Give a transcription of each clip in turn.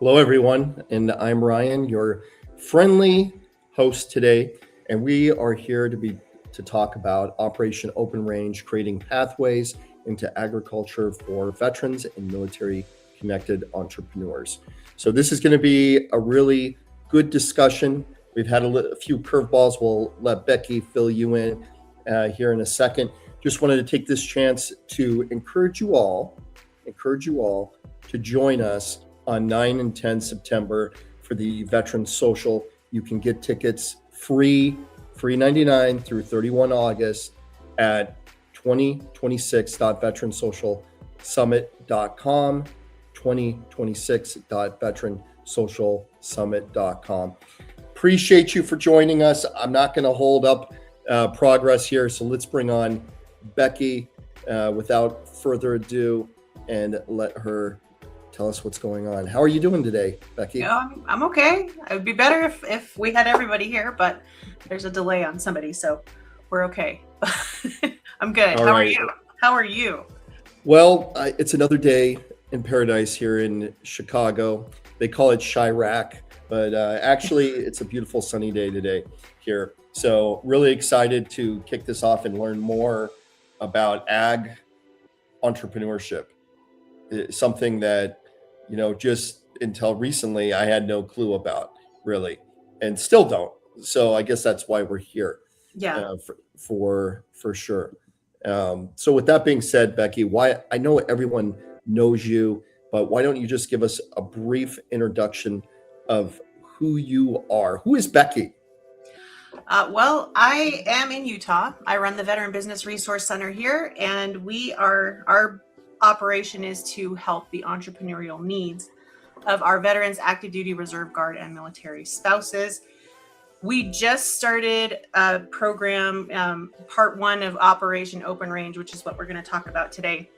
Hello, everyone, and I'm Ryan, your friendly host today, and we are here to talk about Operation Open Range, creating pathways into agriculture for veterans and military-connected entrepreneurs. So this is going to be a really good discussion. We've had a few curveballs. We'll let Becky fill you in here in a second. Just wanted to take this chance to encourage you all to join us on 9 and 10 September for the Veterans Social. You can get tickets free 99 through 31 August at 2026.veteransocialsummit.com, 2026.veteransocialsummit.com. Appreciate you for joining us. I'm not going to hold up progress here, so let's bring on Becky without further ado and let her tell us what's going on. How are you doing today, Becky? I'm okay. It would be better if we had everybody here, but there's a delay on somebody, so we're okay. I'm good. How are you? How are you? Well, it's another day in paradise here in Chicago. They call it Chirac, but actually it's a beautiful sunny day today here. So really excited to kick this off and learn more about ag entrepreneurship. It's something that, just until recently, I had no clue about, really, and still don't. So I guess that's why we're here. Yeah. For sure. So with that being said, Becky, why I know everyone knows you, but why don't you just give us a brief introduction of who you are? Who is Becky? Well, I am in Utah. I run the Veteran Business Resource Center here, and our operation is to help the entrepreneurial needs of our veterans, active duty, reserve guard, and military spouses. We just started a program, part one of Operation Open Range, which is what we're going to talk about today.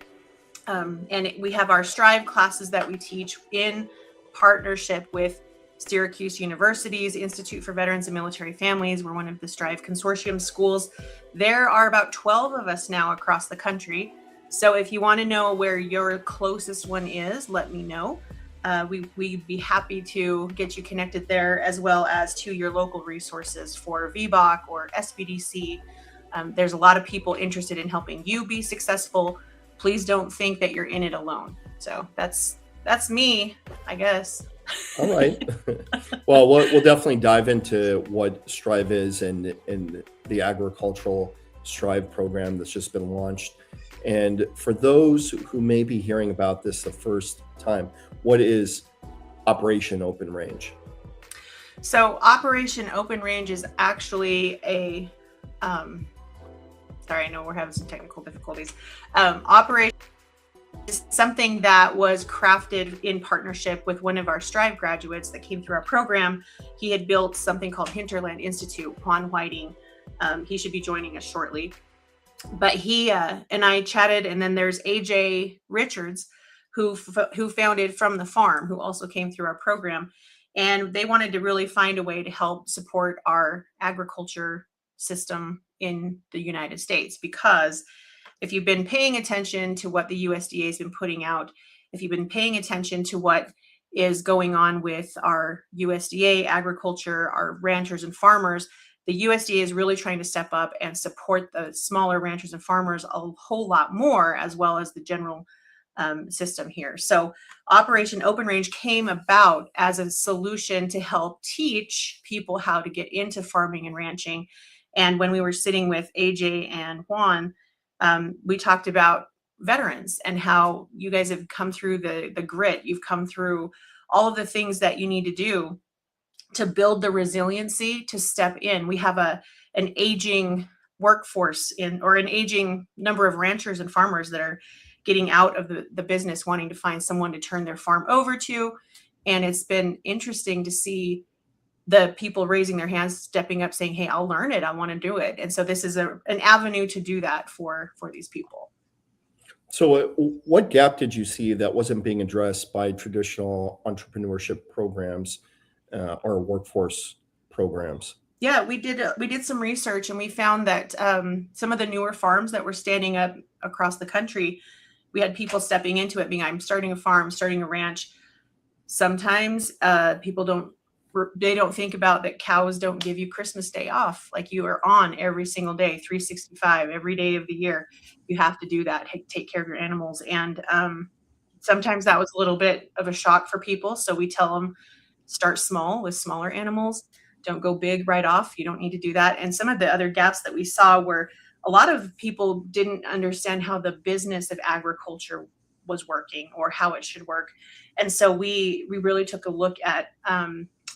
And we have our Strive classes that we teach in partnership with Syracuse University's Institute for Veterans and Military Families. We're one of the Strive Consortium schools. There are about 12 of us now across the country. So if you want to know where your closest one is, let me know. We'd be happy to get you connected there, as well as to your local resources for VBOC or SBDC. There's a lot of people interested in helping you be successful. Please don't think that you're in it alone. So that's me, I guess. All right. Well, we'll definitely dive into what Strive is and the agricultural Strive program that's just been launched. And for those who may be hearing about this the first time, what is Operation Open Range? So Operation Open Range is actually sorry, I know we're having some technical difficulties. Operation is something that was crafted in partnership with one of our Strive graduates that came through our program. He had built something called Hinterland Institute, Juan Whiting. He should be joining us shortly. But he and I chatted, and then there's AJ Richards, who founded From the Farm, who also came through our program. And they wanted to really find a way to help support our agriculture system in the United States, because if you've been paying attention to what the USDA has been putting out, if you've been paying attention to what is going on with our USDA agriculture, our ranchers and farmers, the USDA is really trying to step up and support the smaller ranchers and farmers a whole lot more, as well as the general system here. So Operation Open Range came about as a solution to help teach people how to get into farming and ranching. And when we were sitting with AJ and Juan, we talked about veterans and how you guys have come through the grit. You've come through all of the things that you need to do to build the resiliency to step in. We have an aging workforce or an aging number of ranchers and farmers that are getting out of the business, wanting to find someone to turn their farm over to. And it's been interesting to see the people raising their hands, stepping up, saying, hey, I'll learn it. I want to do it. And so this is an avenue to do that for these people. So what gap did you see that wasn't being addressed by traditional entrepreneurship programs or workforce programs? Yeah, we did some research, and we found that some of the newer farms that were standing up across the country, we had people stepping into it, being, I'm starting a farm, starting a ranch. Sometimes people don't think about that cows don't give you Christmas Day off. Like, you are on every single day, 365, every day of the year. You have to do that, take care of your animals. And sometimes that was a little bit of a shock for people. So we tell them, start small with smaller animals. Don't go big right off. You don't need to do that. And some of the other gaps that we saw were a lot of people didn't understand how the business of agriculture was working or how it should work. And so we really took a look at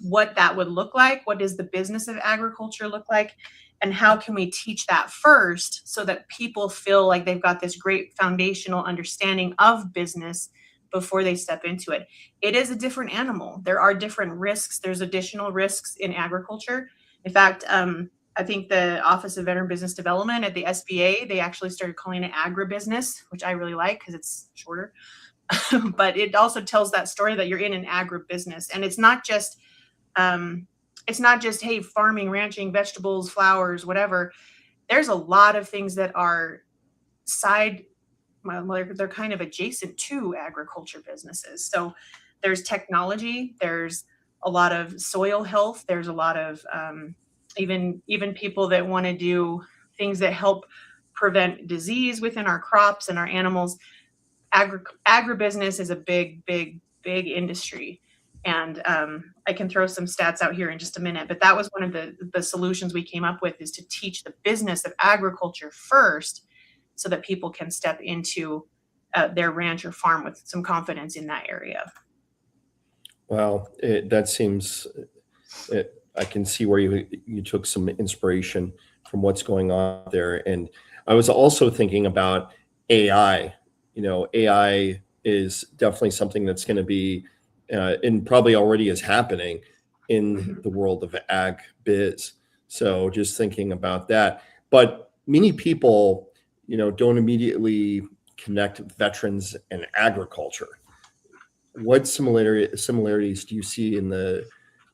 what that would look like. What does the business of agriculture look like? And how can we teach that first so that people feel like they've got this great foundational understanding of business before they step into it? It is a different animal. There are different risks. There's additional risks in agriculture. In fact, I think the Office of Veteran Business Development at the SBA, they actually started calling it Agribusiness, which I really like because it's shorter. But it also tells that story that you're in an agribusiness, and it's not just hey, farming, ranching, vegetables, flowers, whatever. There's a lot of things that are they're kind of adjacent to agriculture businesses. So there's technology, there's a lot of soil health, there's a lot of even people that want to do things that help prevent disease within our crops and our animals. Agribusiness is a big industry. And I can throw some stats out here in just a minute, but that was one of the solutions we came up with, is to teach the business of agriculture first so that people can step into their ranch or farm with some confidence in that area. Wow, that seems, I can see where you took some inspiration from what's going on there. And I was also thinking about AI. AI is definitely something that's going to be, and probably already is happening in the world of ag biz. So just thinking about that. But many people, don't immediately connect veterans and agriculture. What similarities do you see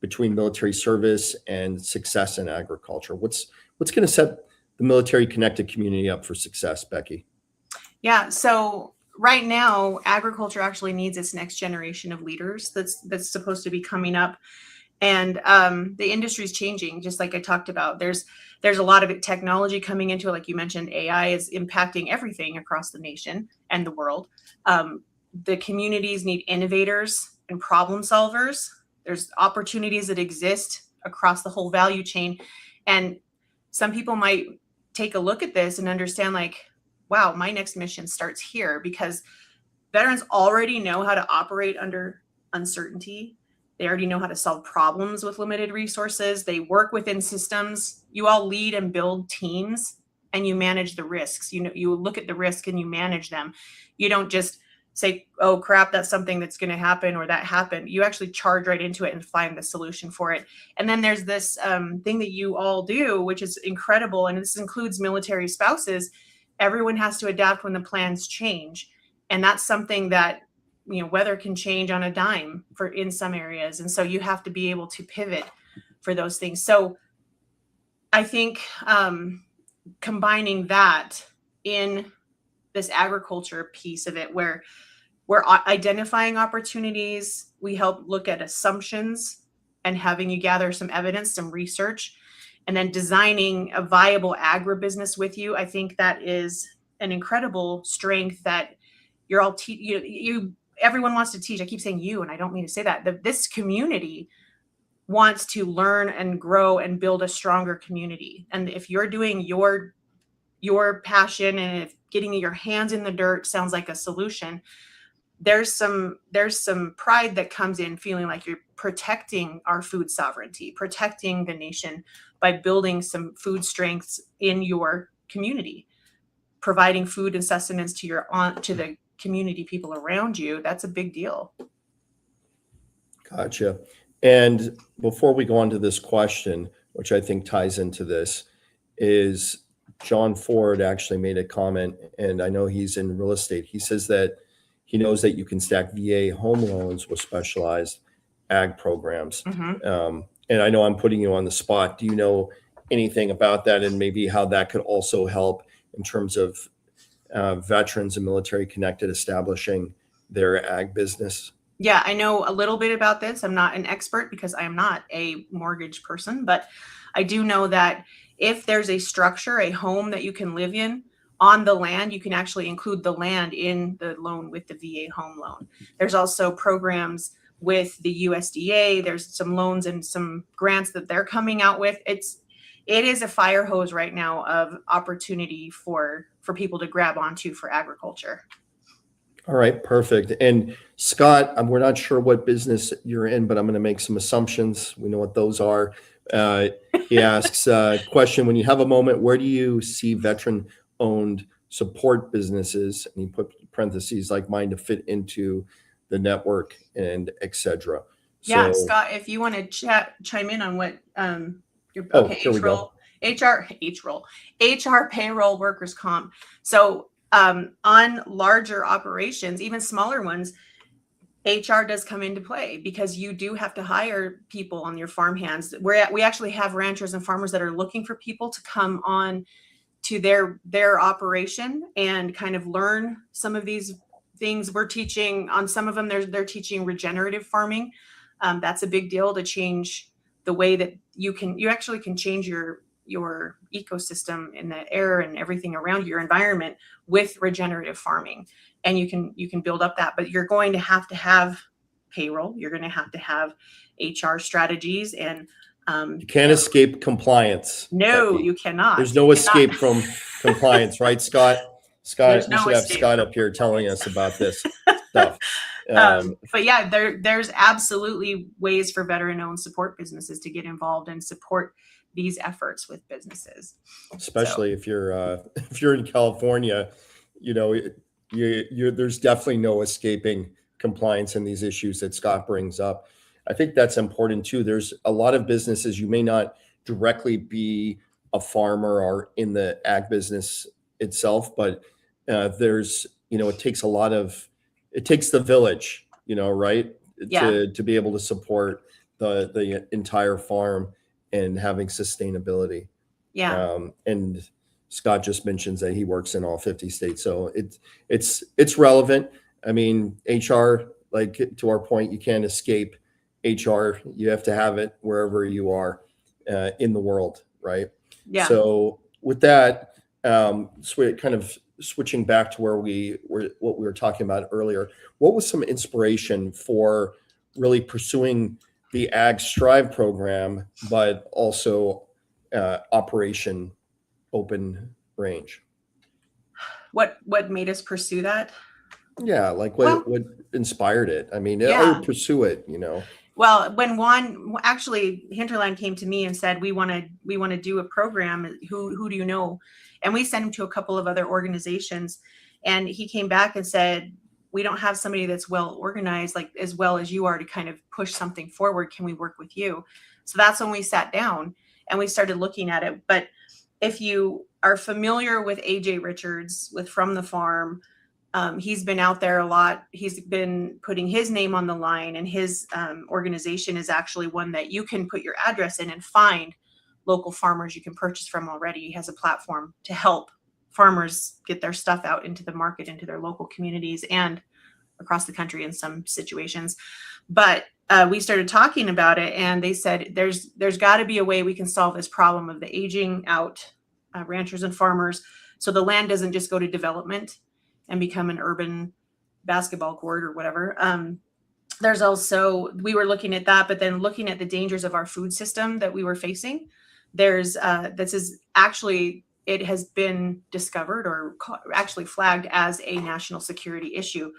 between military service and success in agriculture? What's going to set the military connected community up for success, Becky? Yeah. So right now, agriculture actually needs its next generation of leaders that's supposed to be coming up. And the industry is changing, just like I talked about. There's a lot of technology coming into it. Like you mentioned, AI is impacting everything across the nation and the world. The communities need innovators and problem solvers. There's opportunities that exist across the whole value chain. And some people might take a look at this and understand, like, wow, my next mission starts here, because veterans already know how to operate under uncertainty. They already know how to solve problems with limited resources. They work within systems. You all lead and build teams, and you manage the risks. You look at the risk and you manage them. You don't just say, oh crap, that's something that's going to happen, or that happened. You actually charge right into it and find the solution for it. And then there's this thing that you all do, which is incredible. And this includes military spouses. Everyone has to adapt when the plans change. And that's something that, weather can change on a dime in some areas. And so you have to be able to pivot for those things. So I think combining that in this agriculture piece of it, where we're identifying opportunities, we help look at assumptions and having you gather some evidence, some research, and then designing a viable agribusiness with you. I think that is an incredible strength that you're all everyone wants to teach. I keep saying you, and I don't mean to say that. This community wants to learn and grow and build a stronger community. And if you're doing your passion, and if getting your hands in the dirt sounds like a solution, there's some pride that comes in feeling like you're protecting our food sovereignty, protecting the nation by building some food strengths in your community, providing food and sustenance to the community people around you. That's a big deal. Gotcha. And before we go on to this question, which I think ties into this, is John Ford actually made a comment, and I know he's in real estate. He says that he knows that you can stack VA home loans with specialized ag programs. Mm-hmm. And I know I'm putting you on the spot. Do you know anything about that, and maybe how that could also help in terms of veterans and military connected establishing their ag business? Yeah, I know a little bit about this. I'm not an expert because I am not a mortgage person, but I do know that if there's a structure, a home that you can live in on the land, you can actually include the land in the loan with the VA home loan. There's also programs with the USDA. There's some loans and some grants that they're coming out with. It is a fire hose right now of opportunity for people to grab onto for agriculture. All right, perfect. And Scott, we're not sure what business you're in, but I'm going to make some assumptions. We know what those are. Uh, he asks question: when you have a moment, where do you see veteran-owned support businesses? And he put parentheses like mine to fit into the network and etc. Yeah, So, Scott, if you want to chime in on what your oh, okay, here we go. HR payroll workers comp. So on larger operations, even smaller ones, HR does come into play because you do have to hire people on your farm hands. We actually have ranchers and farmers that are looking for people to come on to their operation and kind of learn some of these things. We're teaching on some of them. They're teaching regenerative farming. That's a big deal to change the way that you actually can change your ecosystem in the air and everything around your environment with regenerative farming. And you can build up that, but you're going to have payroll. You're going to have HR strategies and You can't escape compliance. no, Becky. you cannot. There's no escape from compliance, right, Scott? Scott, we No should have escape Scott from up here telling compliance. us about this stuff. But yeah, there's absolutely ways for veteran-owned support businesses to get involved and support these efforts with businesses. Especially if you're in California, you know, there's definitely no escaping compliance and these issues that Scott brings up. I think that's important too. There's a lot of businesses you may not directly be a farmer or in the ag business itself, but there's it takes it takes the village, right, Yeah, to be able to support the entire farm and having sustainability. yeah, And Scott just mentions that he works in all 50 states, so it's relevant. I mean, HR, like to our point, you can't escape HR. You have to have it wherever you are in the world, right? yeah. So with that, kind of switching back to what we were talking about earlier. What was some inspiration for really pursuing the Ag Strive program, but also Operation Open Range? What made us pursue that? Yeah, like Well, what inspired it? I mean, I yeah. would pursue it. Well, when Juan actually Hinterland came to me and said we want to do a program, who do you know? And we sent him to a couple of other organizations, and he came back and said we don't have somebody that's well organized like as well as you are to kind of push something forward. Can we work with you? So that's when we sat down and we started looking at it. But if you are familiar with AJ Richards with From the Farm, he's been out there a lot. He's been putting his name on the line, and his organization is actually one that you can put your address in and find local farmers you can purchase from already. He has a platform to help farmers get their stuff out into the market, into their local communities and across the country in some situations. But we started talking about it, and they said there's got to be a way we can solve this problem of the aging out ranchers and farmers, so the land doesn't just go to development and become an urban basketball court or whatever. There's also, we were looking at that, but then looking at the dangers of our food system that we were facing. This is actually, it has been discovered or actually flagged as a national security issue.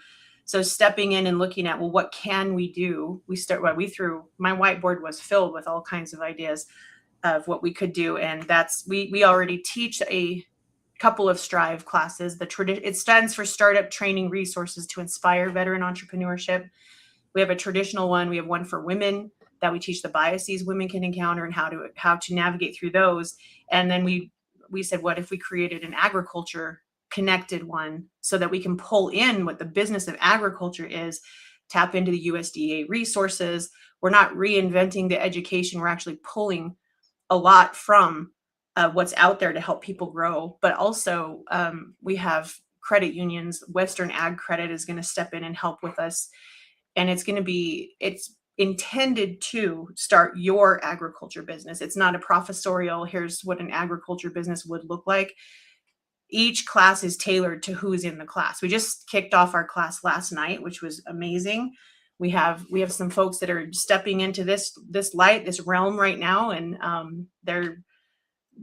So stepping in and looking at, well, what can we do? My whiteboard was filled with all kinds of ideas of what we could do. And we already teach a couple of Strive classes. It stands for Startup Training Resources to Inspire Veteran Entrepreneurship. We have a traditional one. We have one for women that we teach the biases women can encounter and how to navigate through those. And then we said, what if we created an agriculture connected one so that we can pull in what the business of agriculture is, tap into the USDA resources. We're not reinventing the education. We're actually pulling a lot from what's out there to help people grow. But also we have credit unions. Western Ag Credit is going to step in and help with us and it's intended to start your agriculture business. It's not a professorial, here's what an agriculture business would look like. Each class is tailored to who's in the class. We just kicked off our class last night, which was amazing. We have some folks that are stepping into this realm right now, and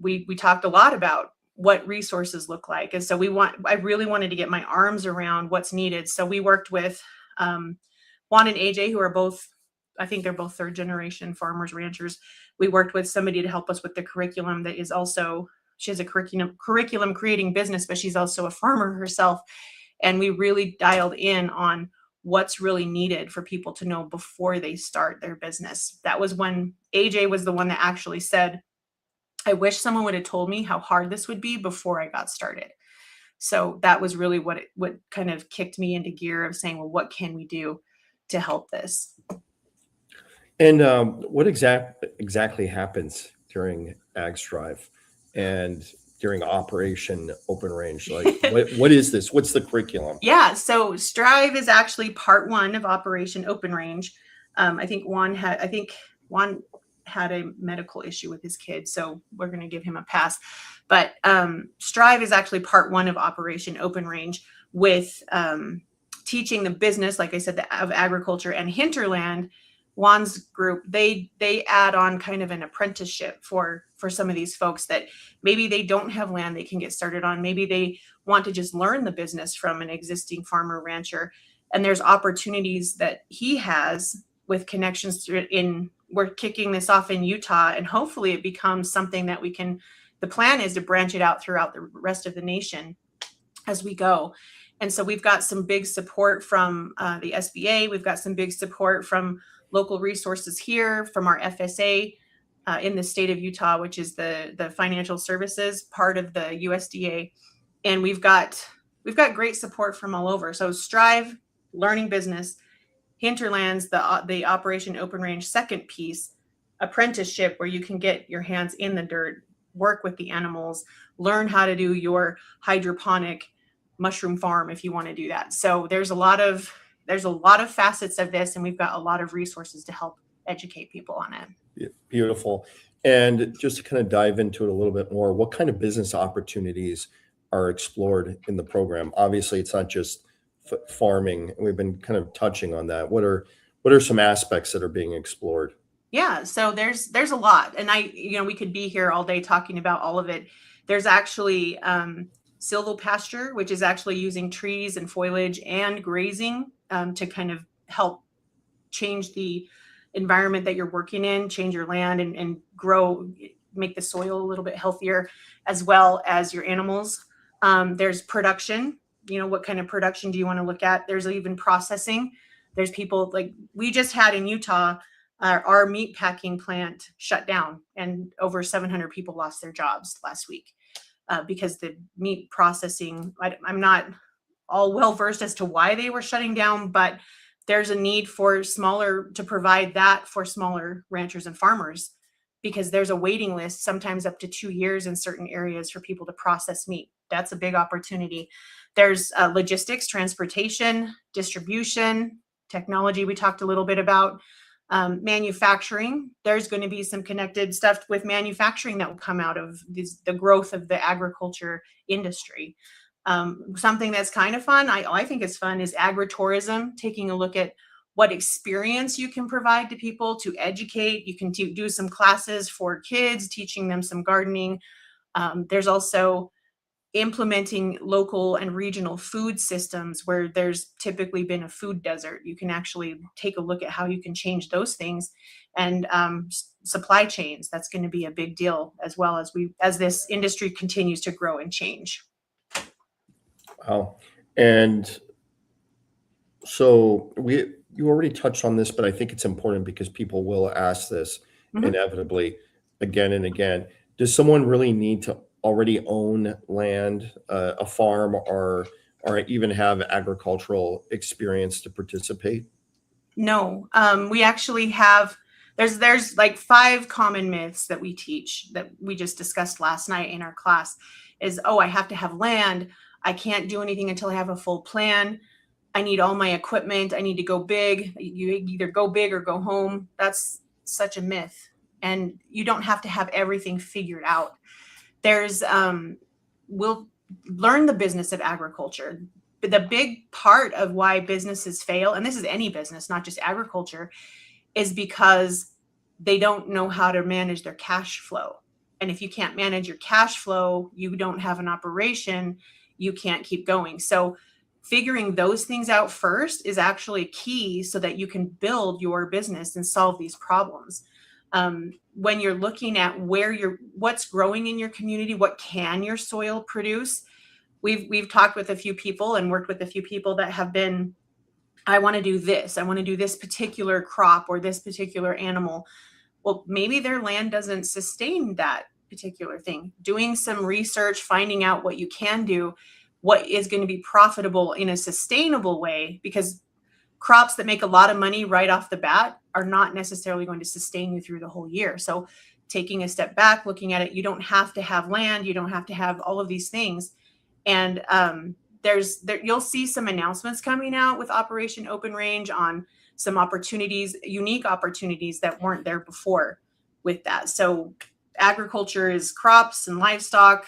we talked a lot about what resources look like. And so I really wanted to get my arms around what's needed. So we worked with Juan and AJ, who are both, I think they're both third generation farmers, ranchers. We worked with somebody to help us with the curriculum that is also, she has a curriculum creating business, but she's also a farmer herself. And we really dialed in on what's really needed for people to know before they start their business. That was when AJ was the one that actually said, I wish someone would have told me how hard this would be before I got started. So that was really what kind of kicked me into gear of saying, well, what can we do to help this? And what exactly happens during Ag Strive and during Operation Open Range? Like, what is this? What's the curriculum? Yeah, so Strive is actually part one of Operation Open Range. I think Juan had a medical issue with his kid, so we're going to give him a pass. But Strive is actually part one of Operation Open Range, with teaching the business, like I said, of agriculture. And Hinterland, Juan's group, they add on kind of an apprenticeship for some of these folks that maybe they don't have land they can get started on. Maybe they want to just learn the business from an existing farmer rancher. And there's opportunities that he has with connections we're kicking this off in Utah, and hopefully it becomes something that the plan is to branch it out throughout the rest of the nation as we go. And so we've got some big support from the SBA. We've got some big support from local resources here, from our FSA in the state of Utah, which is the financial services part of the USDA. And we've got great support from all over. So Strive, learning business; Hinterlands, the Operation Open Range second piece, apprenticeship, where you can get your hands in the dirt, work with the animals, learn how to do your hydroponic mushroom farm if you want to do that. So there's a lot of facets of this, and we've got a lot of resources to help educate people on it. Yeah, beautiful. And just to kind of dive into it a little bit more, what kind of business opportunities are explored in the program? Obviously, it's not just farming. We've been kind of touching on that. What are some aspects that are being explored? Yeah, so there's a lot, and we could be here all day talking about all of it. There's actually silvopasture, which is actually using trees and foliage and grazing to kind of help change the environment that you're working in, change your land and grow, make the soil a little bit healthier, as well as your animals. There's production. What kind of production do you want to look at? There's even processing. There's people like we just had in Utah, our meat packing plant shut down, and over 700 people lost their jobs last week because the meat processing, I'm not all well versed as to why they were shutting down, but there's a need to provide that for smaller ranchers and farmers, because there's a waiting list, sometimes up to 2 years in certain areas, for people to process meat. That's a big opportunity. There's logistics, transportation, distribution, technology we talked a little bit about, manufacturing. There's going to be some connected stuff with manufacturing that will come out of the growth of the agriculture industry. Something that's kind of fun, I think it's fun, is agritourism, taking a look at what experience you can provide to people to educate. You can do some classes for kids, teaching them some gardening. There's also implementing local and regional food systems where there's typically been a food desert. You can actually take a look at how you can change those things, and supply chains. That's going to be a big deal as well as this industry continues to grow and change. Wow. And so you already touched on this, but I think it's important because people will ask this inevitably again and again. Does someone really need to already own land, a farm, or even have agricultural experience to participate? No, we actually have, there's like 5 common myths that we teach that we just discussed last night in our class is, I have to have land. I can't do anything until I have a full plan. I need all my equipment. I need to go big. You either go big or go home. That's such a myth. And you don't have to have everything figured out. There's, we'll learn the business of agriculture. But the big part of why businesses fail, and this is any business, not just agriculture, is because they don't know how to manage their cash flow. And if you can't manage your cash flow, you don't have an operation, you can't keep going. So figuring those things out first is actually key so that you can build your business and solve these problems. When you're looking at what's growing in your community, what can your soil produce? We've talked with a few people and worked with a few people that have been, I want to do this. I want to do this particular crop or this particular animal. Well, maybe their land doesn't sustain that particular thing. Doing some research, finding out what you can do, what is going to be profitable in a sustainable way, because crops that make a lot of money right off the bat are not necessarily going to sustain you through the whole year. So taking a step back, looking at it, you don't have to have land, you don't have to have all of these things. And you'll see some announcements coming out with Operation Open Range on some opportunities, unique opportunities that weren't there before with that. So agriculture is crops and livestock,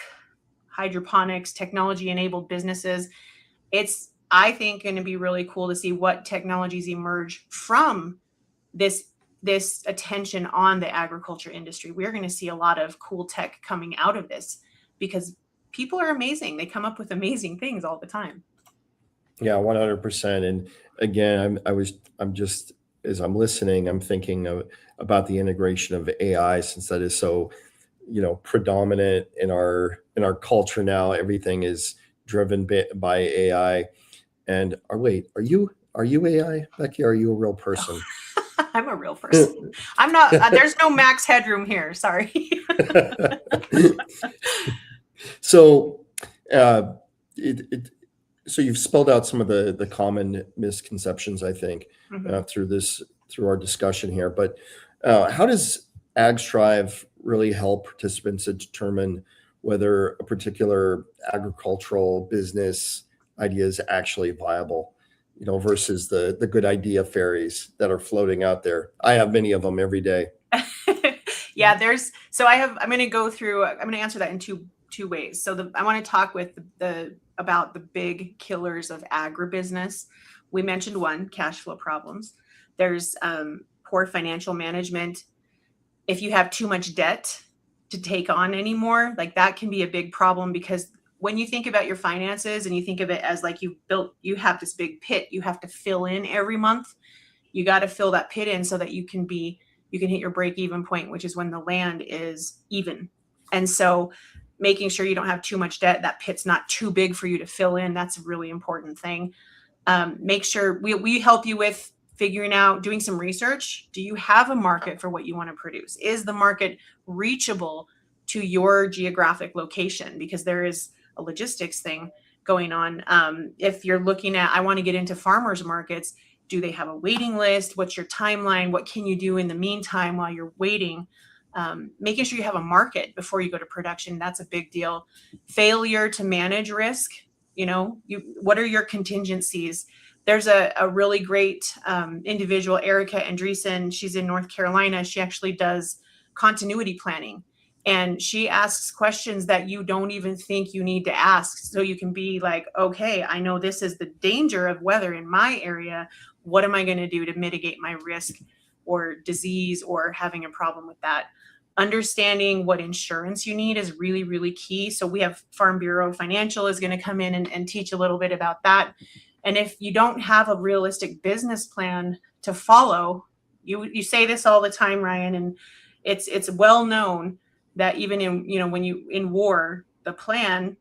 hydroponics, technology-enabled businesses. It's, I think, going to be really cool to see what technologies emerge from this attention on the agriculture industry. We're going to see a lot of cool tech coming out of this because people are amazing. They come up with amazing things all the time. Yeah, 100%. And again, I'm just, as I'm listening, I'm thinking about the integration of AI, since that is so, predominant in our culture now. Everything is driven by AI. And are you AI, Becky? Are you a real person? I'm a real person. I'm not. There's no max headroom here. Sorry. So, so you've spelled out some of the common misconceptions, I think, through our discussion here. But how does AgStrive really help participants to determine whether a particular agricultural business idea is actually viable, versus the good idea fairies that are floating out there? I have many of them every day. Yeah, I'm going to answer that in two ways. So I want to talk about the big killers of agribusiness. We mentioned one, cash flow problems. There's poor financial management. If you have too much debt to take on anymore, like that can be a big problem, because when you think about your finances and you think of it as like you have this big pit you have to fill in every month, you got to fill that pit in so that you can hit your break-even point, which is when the land is even. And so making sure you don't have too much debt, that pit's not too big for you to fill in, that's a really important thing. Make sure we help you with figuring out, doing some research. Do you have a market for what you want to produce? Is the market reachable to your geographic location? Because there is a logistics thing going on. If you're looking at, I want to get into farmers markets, do they have a waiting list? What's your timeline? What can you do in the meantime while you're waiting? Making sure you have a market before you go to production, that's a big deal. Failure to manage risk, what are your contingencies? There's a really great individual, Erica Andreessen. She's in North Carolina. She actually does continuity planning. And she asks questions that you don't even think you need to ask. So you can be like, okay, I know this is the danger of weather in my area. What am I going to do to mitigate my risk or disease or having a problem with that? Understanding what insurance you need is really, really key. So we have Farm Bureau Financial is going to come in and teach a little bit about that. And if you don't have a realistic business plan to follow, you say this all the time, Ryan, and it's well known that even in war, the plan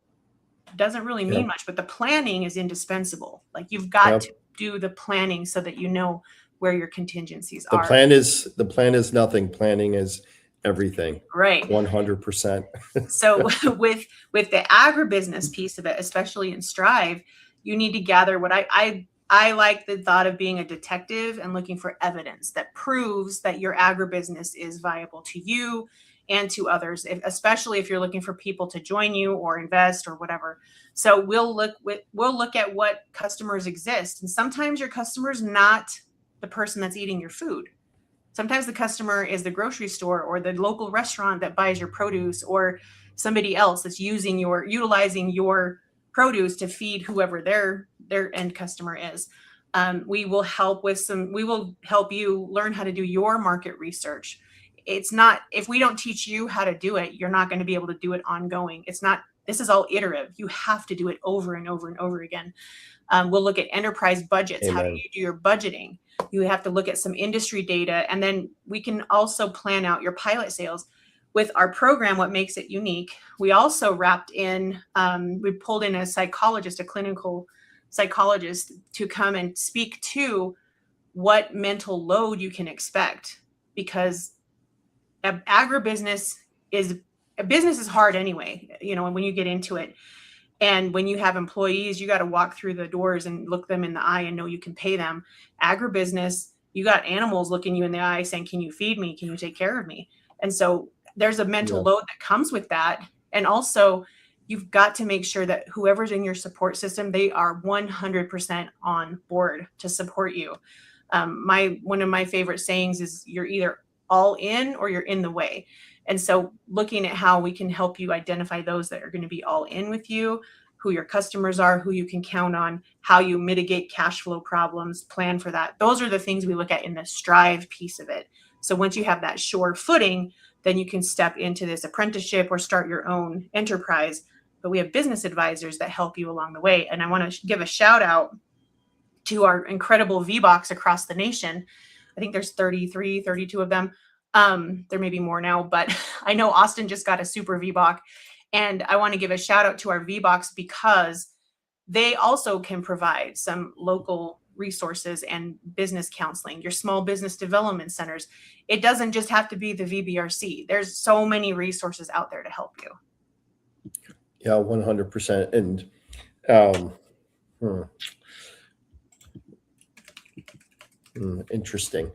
doesn't really mean much, but the planning is indispensable. Like you've got to do the planning so that you know where your contingencies are. The plan is nothing. Planning is everything. Right. 100%. So with the agribusiness piece of it, especially in Strive, you need to gather what I like the thought of being a detective and looking for evidence that proves that your agribusiness is viable to you. and to others, especially if you're looking for people to join you or invest or whatever. So we'll look at what customers exist. And sometimes your customer's not the person that's eating your food. Sometimes the customer is the grocery store or the local restaurant that buys your produce, or somebody else that's utilizing your produce to feed whoever their end customer is. We will help you learn how to do your market research. It's not, if we don't teach you how to do it, you're not going to be able to do it ongoing. This is all iterative. You have to do it over and over and over again. We'll look at enterprise budgets. Amen. How do you do your budgeting? You have to look at some industry data, and then we can also plan out your pilot sales. With our program, what makes it unique, we also wrapped in, we pulled in a psychologist, a clinical psychologist, to come and speak to what mental load you can expect, because agribusiness is hard anyway, when you get into it. And when you have employees, you got to walk through the doors and look them in the eye and know you can pay them. Agribusiness, you got animals looking you in the eye saying, can you feed me? Can you take care of me? And so there's a mental load that comes with that. And also, you've got to make sure that whoever's in your support system, they are 100% on board to support you. One of my favorite sayings is, you're either all in or you're in the way. And so looking at how we can help you identify those that are going to be all in with you, who your customers are, who you can count on, how you mitigate cash flow problems, plan for that. Those are the things we look at in the Strive piece of it. So once you have that sure footing, then you can step into this apprenticeship or start your own enterprise. But we have business advisors that help you along the way. And I want to give a shout out to our incredible VBOX across the nation. I think there's 33, 32 of them. There may be more now, but I know Austin just got a super VBOC, and I want to give a shout out to our VBOX because they also can provide some local resources and business counseling, your small business development centers. It doesn't just have to be the VBRC. There's so many resources out there to help you. Yeah, 100%. And interesting.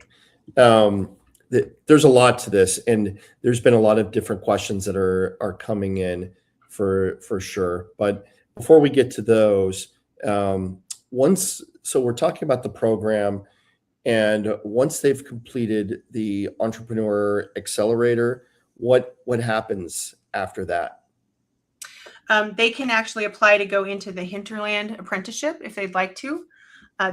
There's a lot to this, and there's been a lot of different questions that are coming in for sure. But before we get to those, so we're talking about the program, and once they've completed the Entrepreneur Accelerator, what happens after that? They can actually apply to go into the Hinterland apprenticeship if they'd like to.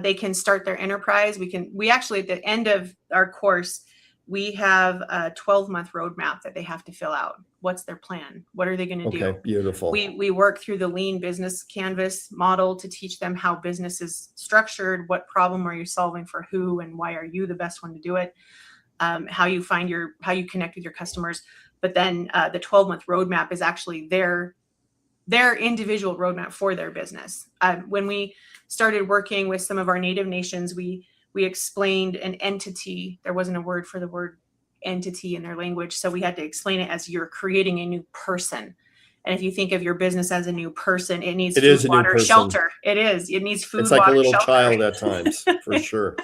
They can start their enterprise. We actually, at the end of our course, we have a 12-month roadmap that they have to fill out. What's their plan? What are they going to do? Okay, beautiful. We work through the lean business canvas model to teach them how business is structured. What problem are you solving for who, and why are you the best one to do it? How you connect with your customers. But then the 12-month roadmap is actually their individual roadmap for their business. When we started working with some of our native nations, we explained an entity. There wasn't a word for the word entity in their language, so we had to explain it as you're creating a new person. And if you think of your business as a new person, it needs food, water, shelter. It needs food, it's like water, a little shelter. Child at times, for sure.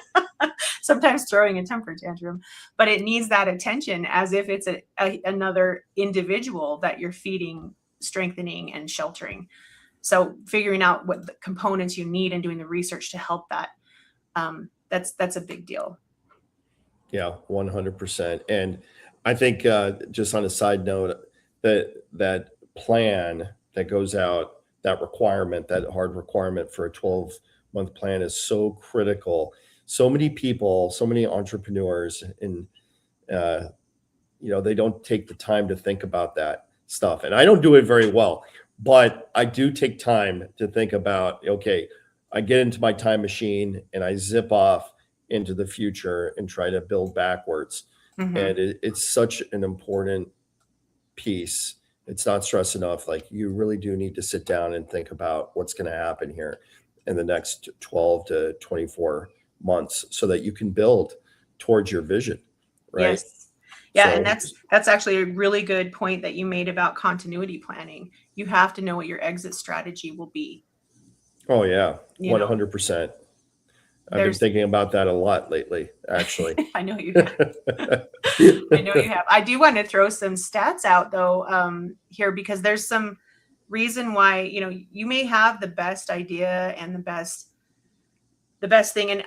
Sometimes throwing a temper tantrum, but it needs that attention as if it's another individual that you're feeding, strengthening, and sheltering. So figuring out what the components you need and doing the research to help that, that's a big deal. Yeah, 100%. And I think just on a side note, that plan that goes out, that requirement, that hard requirement for a 12-month plan is so critical. So many people, so many entrepreneurs, and they don't take the time to think about that stuff. And I don't do it very well, but I do take time to think about, okay, I get into my time machine and I zip off into the future and try to build backwards. Mm-hmm. And it's such an important piece. It's not stressed enough. Like, you really do need to sit down and think about what's going to happen here in the next 12 to 24 months so that you can build towards your vision. Right. Yes. Yeah. So, and that's actually a really good point that you made about continuity planning. You have to know what your exit strategy will be. Oh yeah. 100%. I've been thinking about that a lot lately, actually. I know you have. I know you have. I do want to throw some stats out though here, because there's some reason why, you may have the best idea and the best thing. And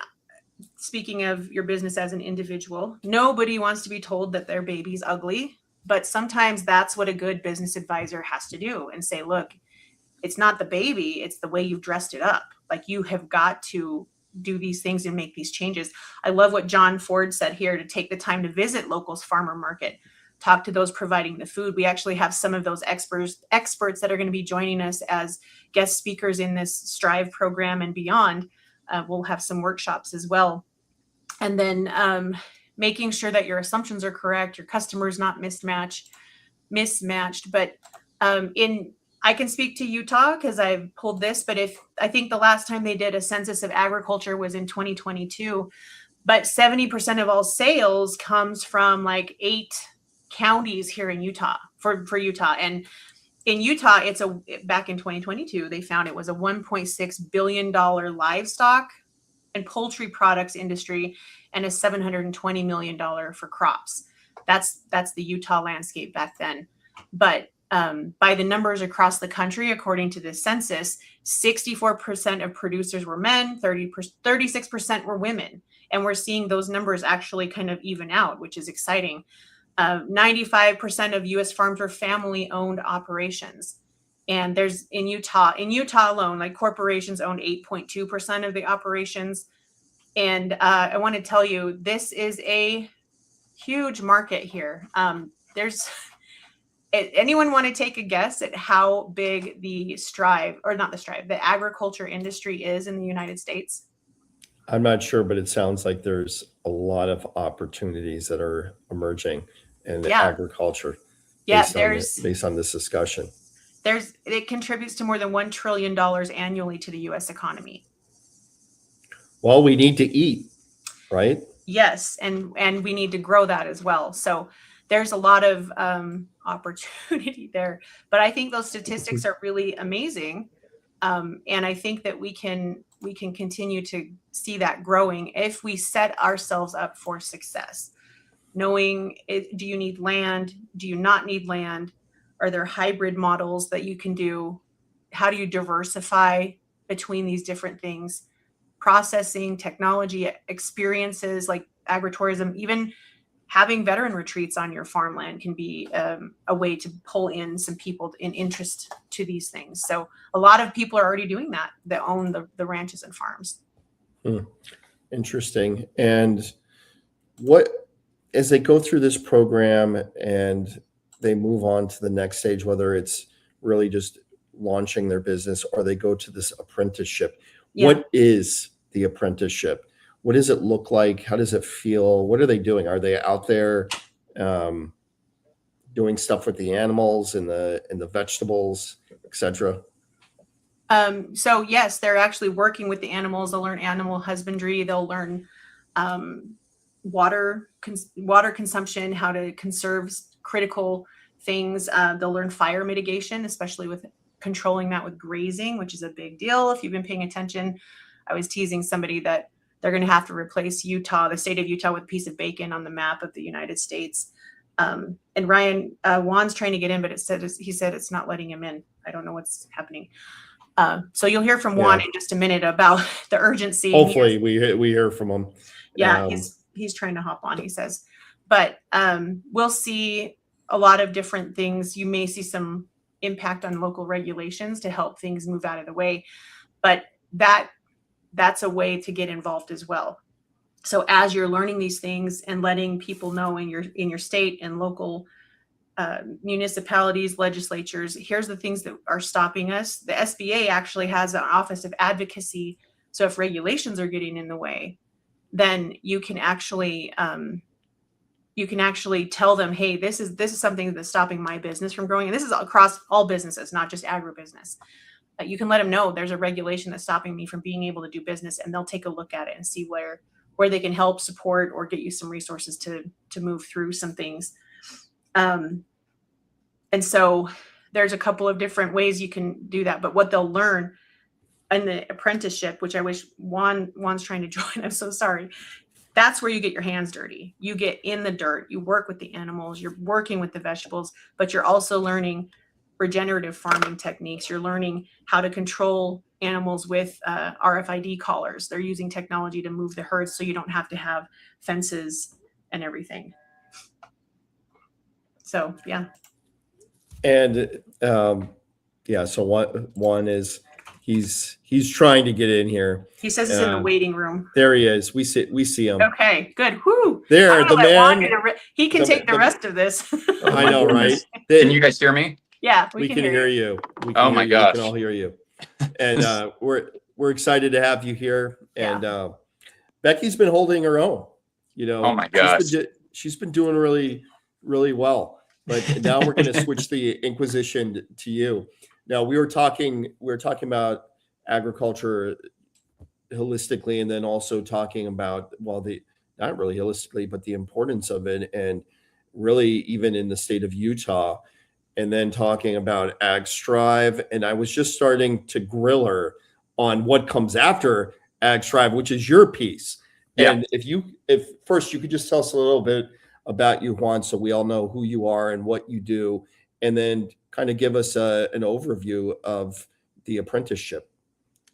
speaking of your business as an individual, nobody wants to be told that their baby's ugly, but sometimes that's what a good business advisor has to do and say, look, it's not the baby, it's the way you've dressed it up. Like, you have got to do these things and make these changes. I love what John Ford said here, to take the time to visit locals farmer market, talk to those providing the food. We actually have some of those experts that are going to be joining us as guest speakers in this Strive program and beyond. We'll have some workshops as well. And then making sure that your assumptions are correct, your customers not mismatched. But I can speak to Utah because I've pulled this, but I think the last time they did a census of agriculture was in 2022, but 70% of all sales comes from like 8 counties here in Utah for Utah. And in Utah, back in 2022, they found it was a $1.6 billion livestock and poultry products industry and a $720 million for crops. That's the Utah landscape back then. But by the numbers across the country, according to the census, 64% of producers were men, 36% were women. And we're seeing those numbers actually kind of even out, which is exciting. 95% of U.S. farms were family-owned operations. And there's in Utah alone, like corporations owned 8.2% of the operations. And I want to tell you, this is a huge market here. Anyone want to take a guess at how big the agriculture industry is in the United States? I'm not sure, but it sounds like there's a lot of opportunities that are emerging in agriculture. Yeah, based on this discussion. It contributes to more than $1 trillion annually to the U.S. economy. Well, we need to eat, right? Yes, and we need to grow that as well. So there's a lot of opportunity there. But I think those statistics are really amazing. And I think that we can continue to see that growing if we set ourselves up for success. Knowing, do you need land? Do you not need land? Are there hybrid models that you can do? How do you diversify between these different things? Processing, technology, experiences like agritourism, even having veteran retreats on your farmland can be a way to pull in some people in interest to these things. So a lot of people are already doing that own the ranches and farms. Interesting. And as they go through this program and they move on to the next stage, whether it's really just launching their business or they go to this apprenticeship, what is the apprenticeship? What does it look like? How does it feel? What are they doing? Are they out there doing stuff with the animals and the vegetables, etc.? So yes, they're actually working with the animals. They'll learn animal husbandry. They'll learn water consumption, how to conserve critical things. They'll learn fire mitigation, especially with controlling that with grazing, which is a big deal. If you've been paying attention, I was teasing somebody that they're going to have to replace the state of Utah with a piece of bacon on the map of the United States. And Ryan, Juan's trying to get in, but he said it's not letting him in. I don't know what's happening. So you'll hear from Juan in just a minute about the urgency. Hopefully we hear from him. Yeah, he's trying to hop on, he says. But we'll see a lot of different things. You may see some impact on local regulations to help things move out of the way. But that's a way to get involved as well. So as you're learning these things and letting people know in your state and local municipalities, legislatures, here's the things that are stopping us. The SBA actually has an office of advocacy. So if regulations are getting in the way, then you can actually tell them, hey, this is something that's stopping my business from growing. And this is across all businesses, not just agribusiness. You can let them know there's a regulation that's stopping me from being able to do business, and they'll take a look at it and see where they can help support or get you some resources to move through some things. And so there's a couple of different ways you can do that. But what they'll learn in the apprenticeship, which I wish Juan's trying to join. I'm so sorry. That's where you get your hands dirty. You get in the dirt. You work with the animals. You're working with the vegetables, but you're also learning regenerative farming techniques. You're learning how to control animals with RFID collars. They're using technology to move the herds so you don't have to have fences and everything. So, yeah. And yeah, so Juan is he's trying to get in here. He says he's in the waiting room. There he is. We see him. Okay, good. Whoo! There, the man. He can take the rest of this. I know, right? Can you guys hear me? Yeah, we can hear you. We can oh my gosh, we can all hear you. And we're excited to have you here. And Becky's been holding her own. You know, oh my gosh, she's been doing really, really well. But now we're going to switch the Inquisition to you. Now we were talking about agriculture holistically, and then also talking about, well, not really holistically, but the importance of it, and really even in the state of Utah, and then talking about Ag Strive. And I was just starting to grill her on what comes after Ag Strive, which is your piece. Yeah. And if first you could just tell us a little bit about you, Juan, so we all know who you are and what you do, and then kind of give us an overview of the apprenticeship.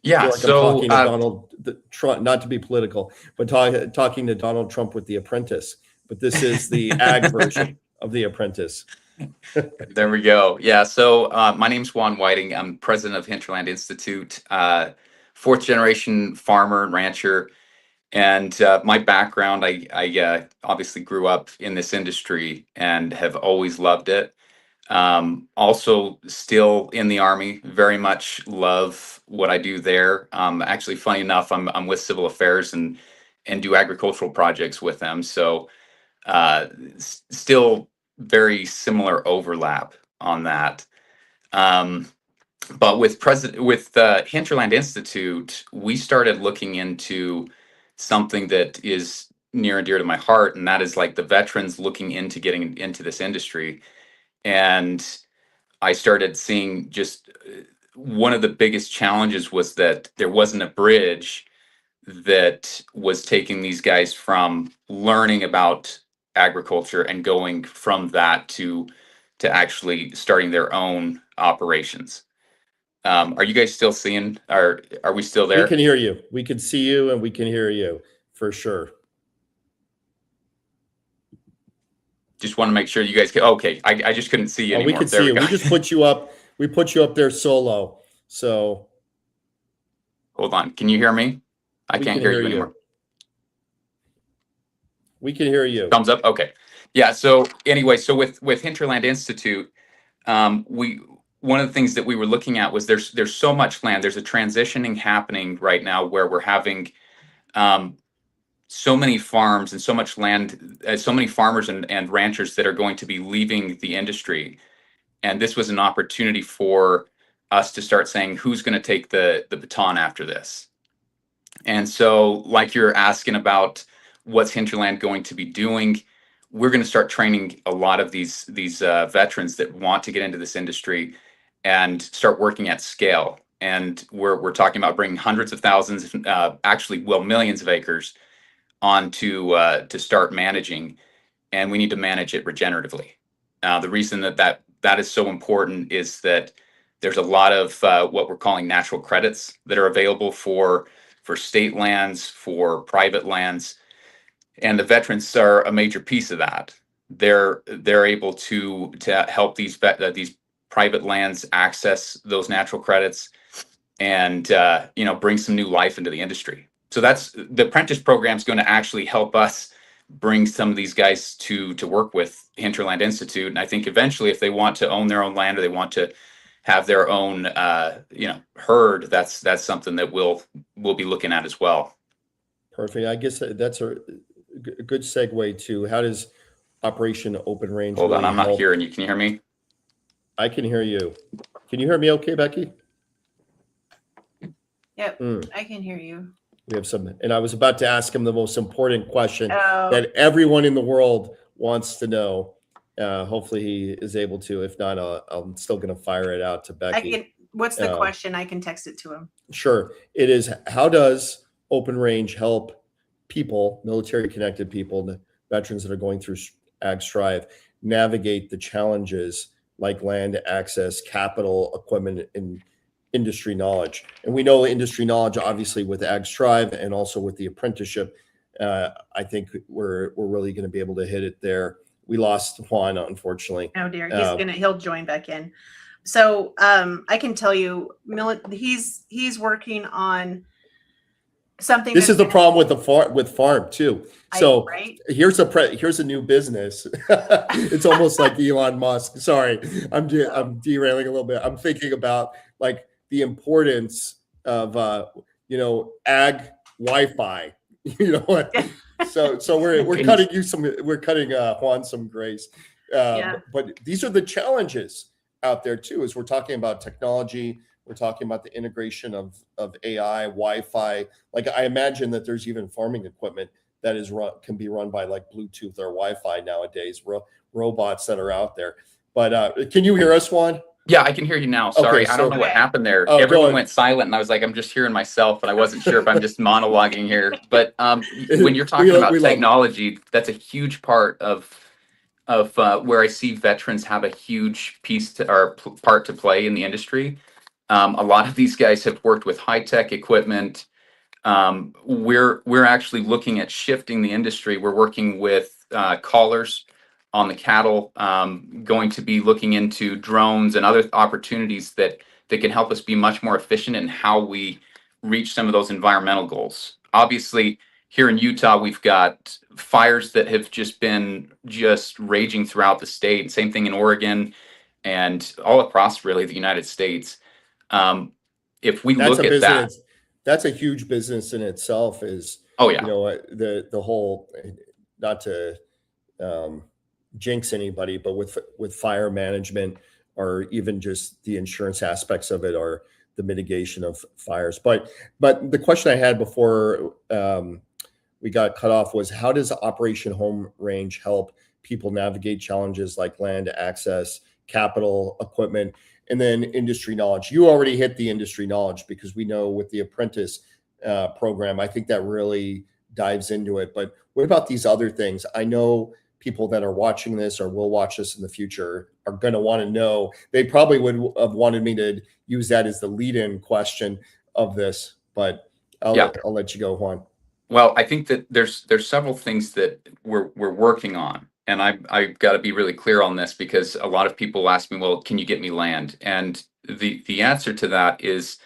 Yeah, like so I'm talking to Donald Trump, not to be political, but talking to Donald Trump with The Apprentice. But this is the ag version of The Apprentice. There we go. Yeah, so my name's Juan Whiting. I'm president of Hinterland Institute, fourth generation farmer and rancher. And my background, I obviously grew up in this industry and have always loved it. Also still in the Army, very much love what I do there. Actually, funny enough, I'm with Civil Affairs and do agricultural projects with them. So still very similar overlap on that. But with Hinterland Institute, we started looking into something that is near and dear to my heart, and that is like the veterans looking into getting into this industry. And I started seeing just one of the biggest challenges was that there wasn't a bridge that was taking these guys from learning about agriculture and going from that to actually starting their own operations. Are you guys still seeing? Are we still there? We can hear you. We can see you, and we can hear you for sure. Just want to make sure you guys can. Okay, I just couldn't see you anymore. We can see you. We just put you up. We put you up there solo. So hold on. Can you hear me? I can't hear you anymore. We can hear you. Thumbs up. Okay. Yeah. So anyway, so with Hinterland Institute, one of the things that we were looking at was there's so much land. There's a transitioning happening right now where we're having so many farms and so much land, so many farmers and ranchers that are going to be leaving the industry. And this was an opportunity for us to start saying, who's going to take the baton after this? And so, like you're asking about what's Hinterland going to be doing, we're going to start training a lot of these veterans that want to get into this industry and start working at scale. And we're talking about bringing hundreds of thousands, actually, well, millions of acres on to start managing, and we need to manage it regeneratively. The reason that is so important is that there's a lot of what we're calling natural credits that are available for state lands, for private lands, and the veterans are a major piece of that. They're able to help these private lands access those natural credits and bring some new life into the industry. So that's the apprentice program is going to actually help us bring some of these guys to work with Hinterland Institute. And I think eventually, if they want to own their own land or they want to have their own herd, that's something that we'll be looking at as well. Perfect. I guess that's a good segue to how does Operation Open Range. Hold on, I'm not hearing you. Can you hear me? I can hear you. Can you hear me okay, Becky? Yep, I can hear you. We have some, and I was about to ask him the most important question that everyone in the world wants to know. Hopefully he is able to. If not, I'm still going to fire it out to Becky. What's the question? I can text it to him. Sure. It is, how does Open Range help people, military connected people, the veterans that are going through Ag Strive, navigate the challenges like land access, capital, equipment, and industry knowledge? And we know industry knowledge, obviously, with Ag Strive and also with the apprenticeship. I think we're really going to be able to hit it there. We lost Juan, unfortunately. Oh dear, he'll join back in. So I can tell you, he's working on something. This is the problem with farm too. So right? here's a new business. It's almost like Elon Musk. Sorry, I'm derailing a little bit. I'm thinking about like the importance of ag Wi-Fi. So we're cutting Juan some grace. But these are the challenges out there too, as we're talking about technology. We're talking about the integration of AI, Wi-Fi. Like I imagine that there's even farming equipment that can be run by like Bluetooth or Wi-Fi nowadays. Robots that are out there. But can you hear us, Juan? Yeah, I can hear you now. Sorry, Okay, I don't know what happened there. Oh, Everyone went silent, and I was like, I'm just hearing myself, and I wasn't sure if I'm just monologuing here. But when you're talking about technology, that's a huge part of where I see veterans have a huge part to play in the industry. A lot of these guys have worked with high-tech equipment. We're actually looking at shifting the industry. We're working with collars on the cattle, going to be looking into drones and other opportunities that can help us be much more efficient in how we reach some of those environmental goals. Obviously, here in Utah, we've got fires that have been raging throughout the state. Same thing in Oregon and all across really the United States. If we look at that, that's a huge business in itself. The whole, not to jinx anybody, but with fire management, or even just the insurance aspects of it, or the mitigation of fires. But the question I had before we got cut off was, how does Operation Home Range help people navigate challenges like land access, capital, equipment, and then industry knowledge? You already hit the industry knowledge, because we know with the apprentice program, I think that really dives into it. But what about these other things? I know people that are watching this or will watch this in the future are going to want to know. They probably would have wanted me to use that as the lead-in question of this, but I'll let you go, Juan. Well, I think that there's several things that we're working on, and I've got to be really clear on this, because a lot of people ask me, well, can you get me land? And the answer to that is,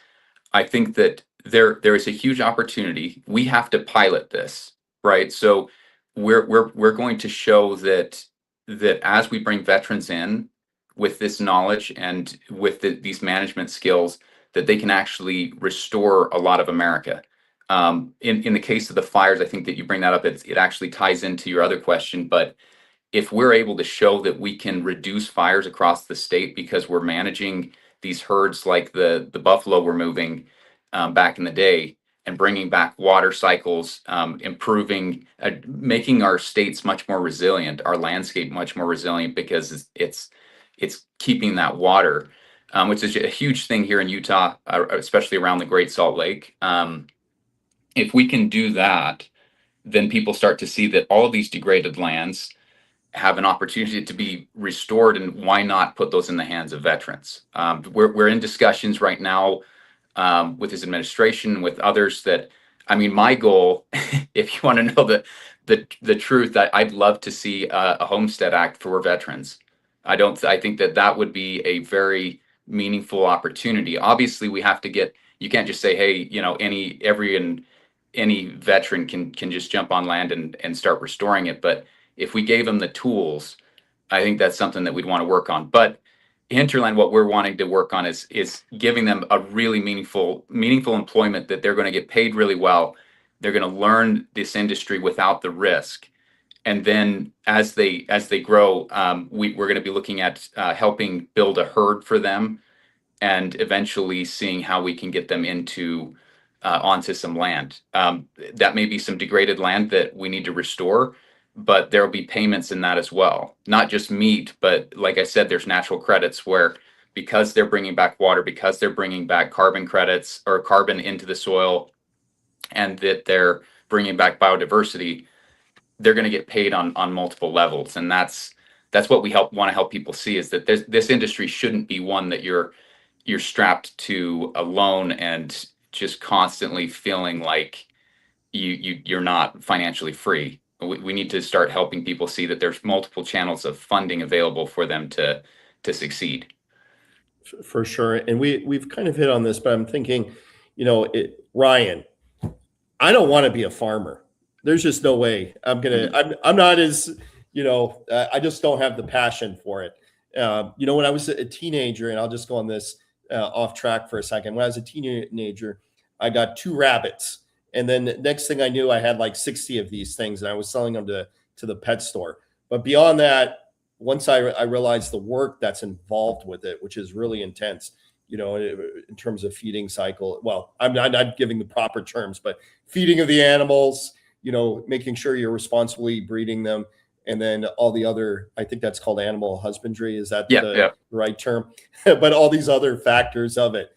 I think that there is a huge opportunity. We have to pilot this, right? So we're going to show that as we bring veterans in with this knowledge and with these management skills, that they can actually restore a lot of America. In the case of the fires, I think that you bring that up, it actually ties into your other question. But if we're able to show that we can reduce fires across the state because we're managing these herds like the buffalo we're moving back in the day, and bringing back water cycles, improving, making our states much more resilient, our landscape much more resilient, because it's keeping that water, which is a huge thing here in Utah, especially around the Great Salt Lake. If we can do that, then people start to see that all of these degraded lands have an opportunity to be restored, and why not put those in the hands of veterans? We're in discussions right now with his administration, with others, that, I mean, my goal, if you want to know the truth, I'd love to see a Homestead Act for veterans. I think that would be a very meaningful opportunity. Obviously, we have to you can't just say, hey, any veteran can just jump on land and start restoring it. But if we gave them the tools, I think that's something that we'd want to work on. But Hinterland, what we're wanting to work on is giving them a really meaningful employment, that they're going to get paid really well. They're going to learn this industry without the risk. And then as they grow, we're going to be looking at helping build a herd for them, and eventually seeing how we can get them onto some land. That may be some degraded land that we need to restore, but there'll be payments in that as well. Not just meat, but like I said, there's natural credits where because they're bringing back water, because they're bringing back carbon credits or carbon into the soil, and that they're bringing back biodiversity, they're going to get paid on multiple levels. And that's what we want to help people see, is that this industry shouldn't be one that you're strapped to alone and just constantly feeling like you're not financially free. We need to start helping people see that there's multiple channels of funding available for them to succeed. For sure. And we've kind of hit on this, but I'm thinking, Ryan, I don't want to be a farmer. There's just no way I'm not as, I just don't have the passion for it. When I was a teenager, and I'll just go on this off track for a second. When I was a teenager, I got 2 rabbits. And then next thing I knew, I had like 60 of these things, and I was selling them to the pet store. But beyond that, once I realized the work that's involved with it, which is really intense, in terms of feeding cycle. Well, I'm not giving the proper terms, but feeding of the animals, making sure you're responsibly breeding them, and then all the other, I think that's called animal husbandry. Is that the right term? But all these other factors of it,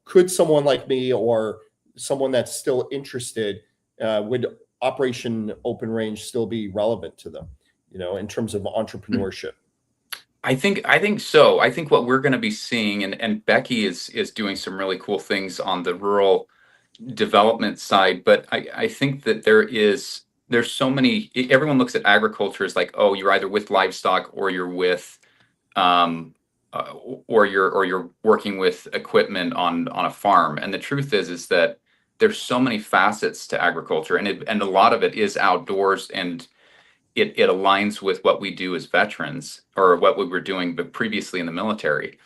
could someone like me or someone that's still interested, would Operation Open Range still be relevant to them, in terms of entrepreneurship? I think so. I think what we're going to be seeing, and Becky is doing some really cool things on the rural development side, but I think that there's so many. Everyone looks at agriculture as like, oh, you're either with livestock or you're with or you're working with equipment on a farm. And the truth is that there's so many facets to agriculture, and a lot of it is outdoors, and it aligns with what we do as veterans, or what we were doing but previously in the military.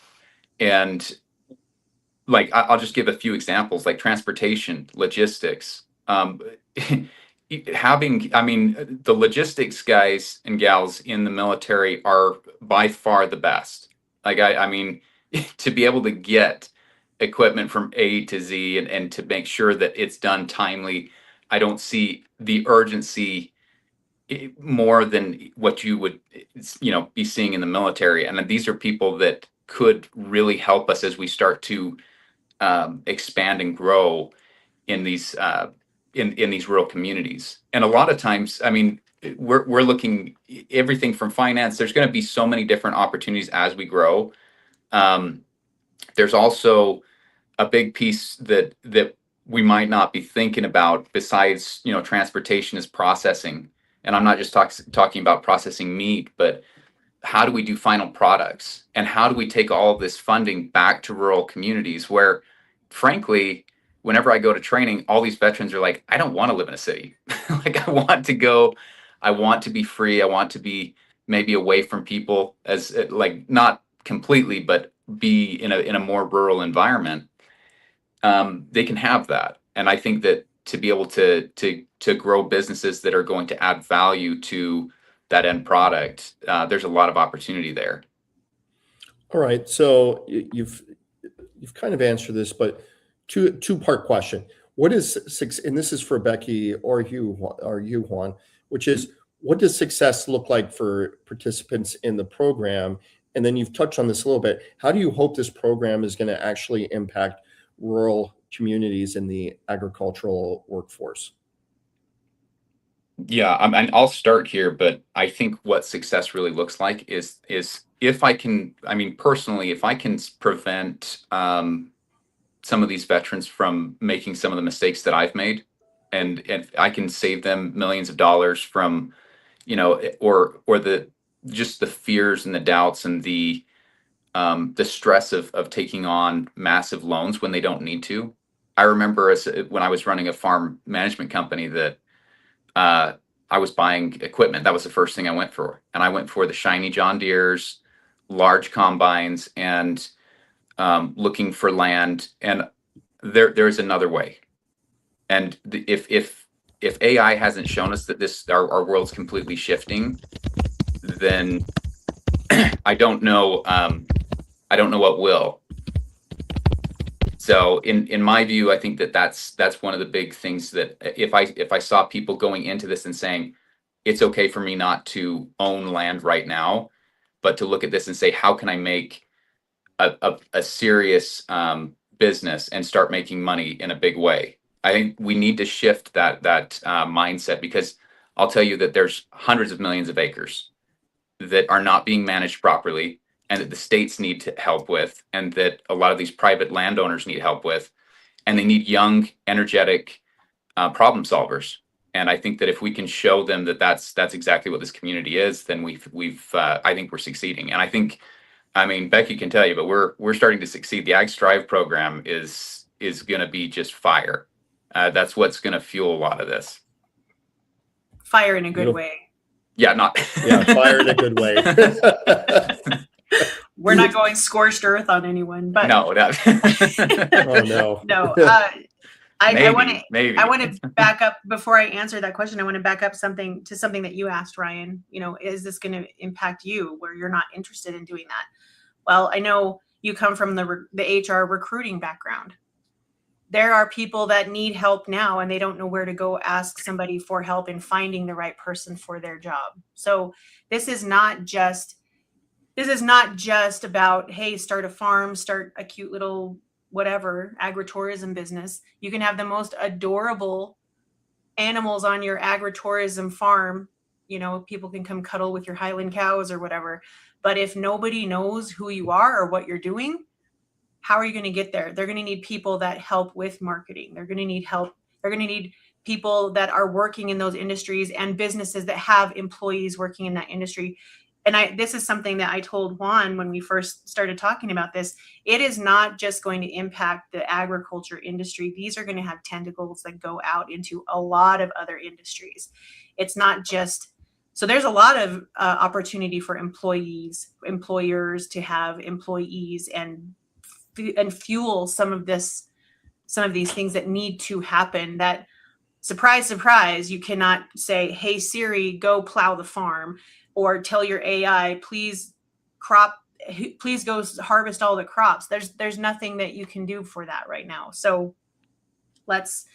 And like, I'll just give a few examples, like transportation, logistics. The logistics guys and gals in the military are by far the best. Like, to be able to get equipment from A to Z and to make sure that it's done timely, I don't see the urgency more than what you would be seeing in the military. And these are people that could really help us as we start to expand and grow in these in these rural communities. And a lot of times, we're looking everything from finance. There's going to be so many different opportunities as we grow. There's also a big piece that we might not be thinking about besides transportation is processing. And I'm not just talking about processing meat, but how do we do final products? And how do we take all of this funding back to rural communities where, frankly, whenever I go to training, all these veterans are like, I don't want to live in a city. Like, I want to be free. I want to be maybe away from people, as like, not completely, but be in a more rural environment. They can have that. And I think that to be able to grow businesses that are going to add value to that end product, there's a lot of opportunity there. All right. So you've kind of answered this, but two-part question. What is success? And this is for Becky or you, Juan, which is, what does success look like for participants in the program? And then you've touched on this a little bit. How do you hope this program is going to actually impact rural communities in the agricultural workforce? Yeah, I'll start here, but I think what success really looks like is if I can, personally, if I can prevent some of these veterans from making some of the mistakes that I've made, and if I can save them millions of dollars from, or just the fears and the doubts and the stress of taking on massive loans when they don't need to. I remember when I was running a farm management company that I was buying equipment. That was the first thing I went for. And I went for the shiny John Deeres, large combines, and looking for land. And there's another way. And if AI hasn't shown us that our world's completely shifting, then I don't know what will. So in my view, I think that's one of the big things, that if I saw people going into this and saying, it's okay for me not to own land right now, but to look at this and say, how can I make a serious business and start making money in a big way. I think we need to shift that mindset, because I'll tell you that there's hundreds of millions of acres that are not being managed properly, and that the states need to help with, and that a lot of these private landowners need help with, and they need young, energetic problem solvers. And I think that if we can show them that that's exactly what this community is, then we've I think we're succeeding. And I mean, Becky can tell you, but we're starting to succeed. The Ag Strive program is going to be just fire. That's what's going to fuel a lot of this. Fire in a good way. Yeah, fire in a good way. We're not going scorched earth on anyone, but no, oh no, no. I want to back up before I answer that question. I want to back up something that you asked, Ryan. You know, is this going to impact you where you're not interested in doing that? Well, I know you come from the HR recruiting background. There are people that need help now, and they don't know where to go ask somebody for help in finding the right person for their job. So this is not just about, hey, start a farm, start a cute little whatever agritourism business. You can have the most adorable animals on your agritourism farm. You know, people can come cuddle with your Highland cows or whatever. But if nobody knows who you are or what you're doing, how are you going to get there? They're going to need people that help with marketing. They're going to need help. They're going to need people that are working in those industries and businesses that have employees working in that industry. And this is something that I told Juan when we first started talking about this. It is not just going to impact the agriculture industry. These are going to have tentacles that go out into a lot of other industries. It's not just, so there's a lot of opportunity for employers to have employees and fuel some of these things that need to happen. That, surprise, surprise, you cannot say, hey, Siri, go plow the farm, or tell your AI, please go harvest all the crops. There's nothing that you can do for that right now. So let's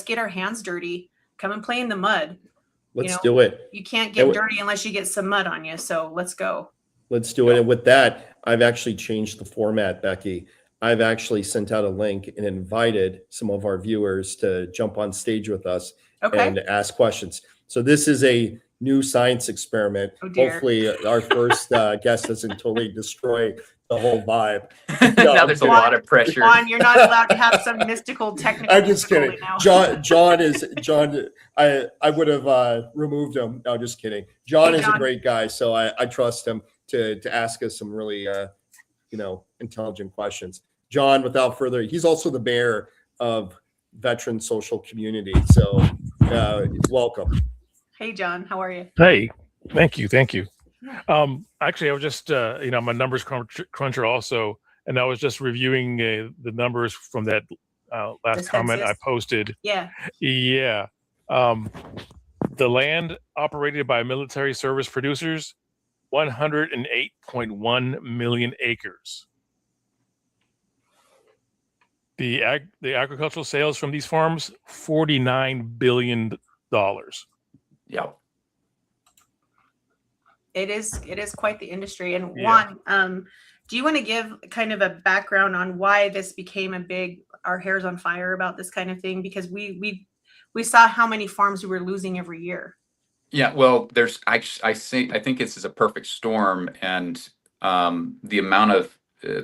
get our hands dirty. Come and play in the mud. Let's do it. You can't get dirty unless you get some mud on you. So let's go. Let's do it. And with that, I've actually changed the format, Becky. I've actually sent out a link and invited some of our viewers to jump on stage with us and ask questions. So this is a new science experiment. Oh, dear. Hopefully our first guest doesn't totally destroy the whole vibe. Now there's a lot of pressure. Juan, you're not allowed to have some mystical technical. I'm just kidding. Now. John. I would have removed him. No, just kidding. John is a great guy, so I trust him to ask us some really intelligent questions. John, without further, he's also the mayor of Veteran Social Community. So welcome. Hey, John, how are you? Hey, thank you. Actually, I was just, I'm a numbers cruncher also, and I was just reviewing the numbers from that last comment I posted. Yeah. The land operated by military service producers, 108.1 million acres. The agricultural sales from these farms, $49 billion. Yeah. It is quite the industry. And Juan, do you want to give kind of a background on why this became our hair's on fire about this kind of thing? Because we saw how many farms we were losing every year. Yeah, well, I think this is a perfect storm, and the amount of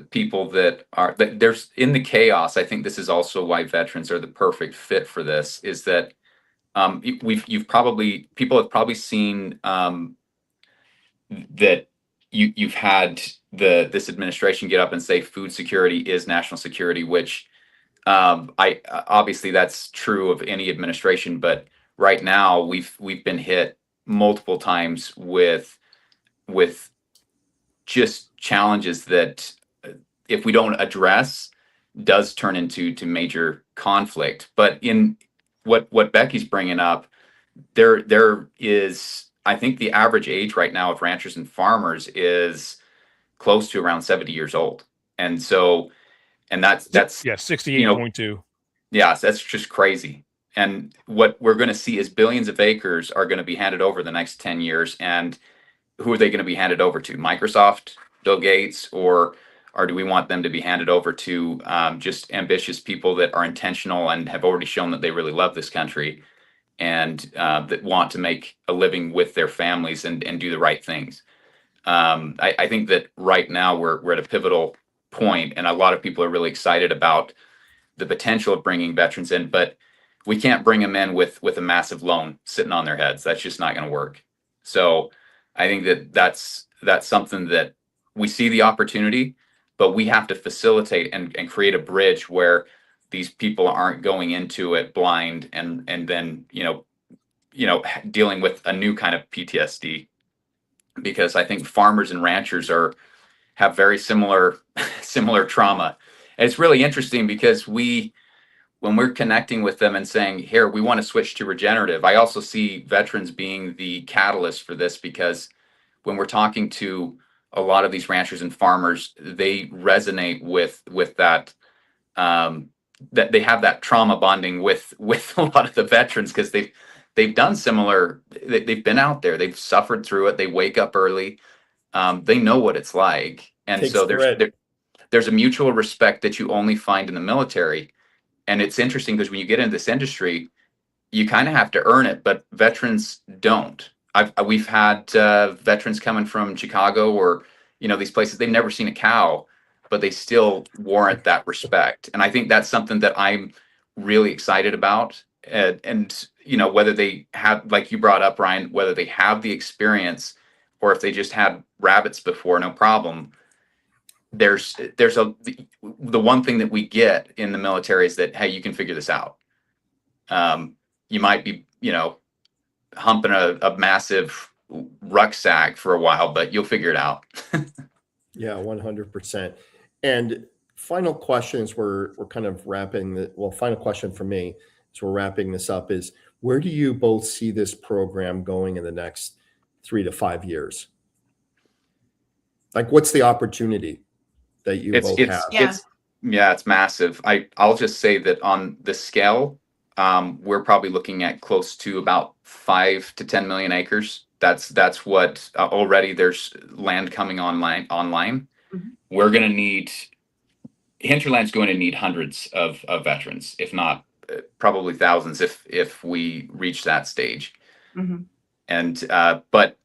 people that there's in the chaos. I think this is also why veterans are the perfect fit for this. Is that people have probably seen that you've had this administration get up and say food security is national security, which obviously that's true of any administration, but right now we've been hit multiple times with just challenges that if we don't address does turn into major conflict. But in what Becky's bringing up, there is, I think the average age right now of ranchers and farmers is close to around 70 years old. And so, and that's 68.2. Yeah, that's just crazy. And what we're going to see is billions of acres are going to be handed over the next 10 years. And who are they going to be handed over to? Microsoft, Bill Gates, or or do we want them to be handed over to just ambitious people that are intentional and have already shown that they really love this country and that want to make a living with their families and do the right things? I think that right now we're at a pivotal point, and a lot of people are really excited about the potential of bringing veterans in, but we can't bring them in with a massive loan sitting on their heads. That's just not going to work. So I think that that's something that we see the opportunity, but we have to facilitate and create a bridge where these people aren't going into it blind and then dealing with a new kind of PTSD, because I think farmers and ranchers have very similar trauma. And it's really interesting because when we're connecting with them and saying, here, we want to switch to regenerative, I also see veterans being the catalyst for this, because when we're talking to a lot of these ranchers and farmers, they resonate with that, that they have that trauma bonding with a lot of the veterans, because they've done similar, they've been out there, they've suffered through it, they wake up early, they know what it's like. And Takes so grit. there's a mutual respect that you only find in the military. And it's interesting because when you get into this industry, you kind of have to earn it, but veterans don't. We've had veterans coming from Chicago or these places, they've never seen a cow, but they still warrant that respect. And I think that's something that I'm really excited about. And whether they have, like you brought up, Ryan, whether they have the experience or if they just had rabbits before, no problem. There's the one thing that we get in the military is that, hey, you can figure this out. You might be, humping a massive rucksack for a while, but you'll figure it out. Yeah, 100%. And final questions, we're kind of wrapping final question for me as we're wrapping this up is, where do you both see this program going in the next 3 to 5 years? Like, what's the opportunity that you both have? It's massive. I'll just say that on the scale, we're probably looking at close to about 5 to 10 million acres. That's what already there's land coming online. Mm-hmm. We're going to need, Hinterland's going to need hundreds of veterans, if not probably thousands, if we reach that stage. Mm-hmm. And but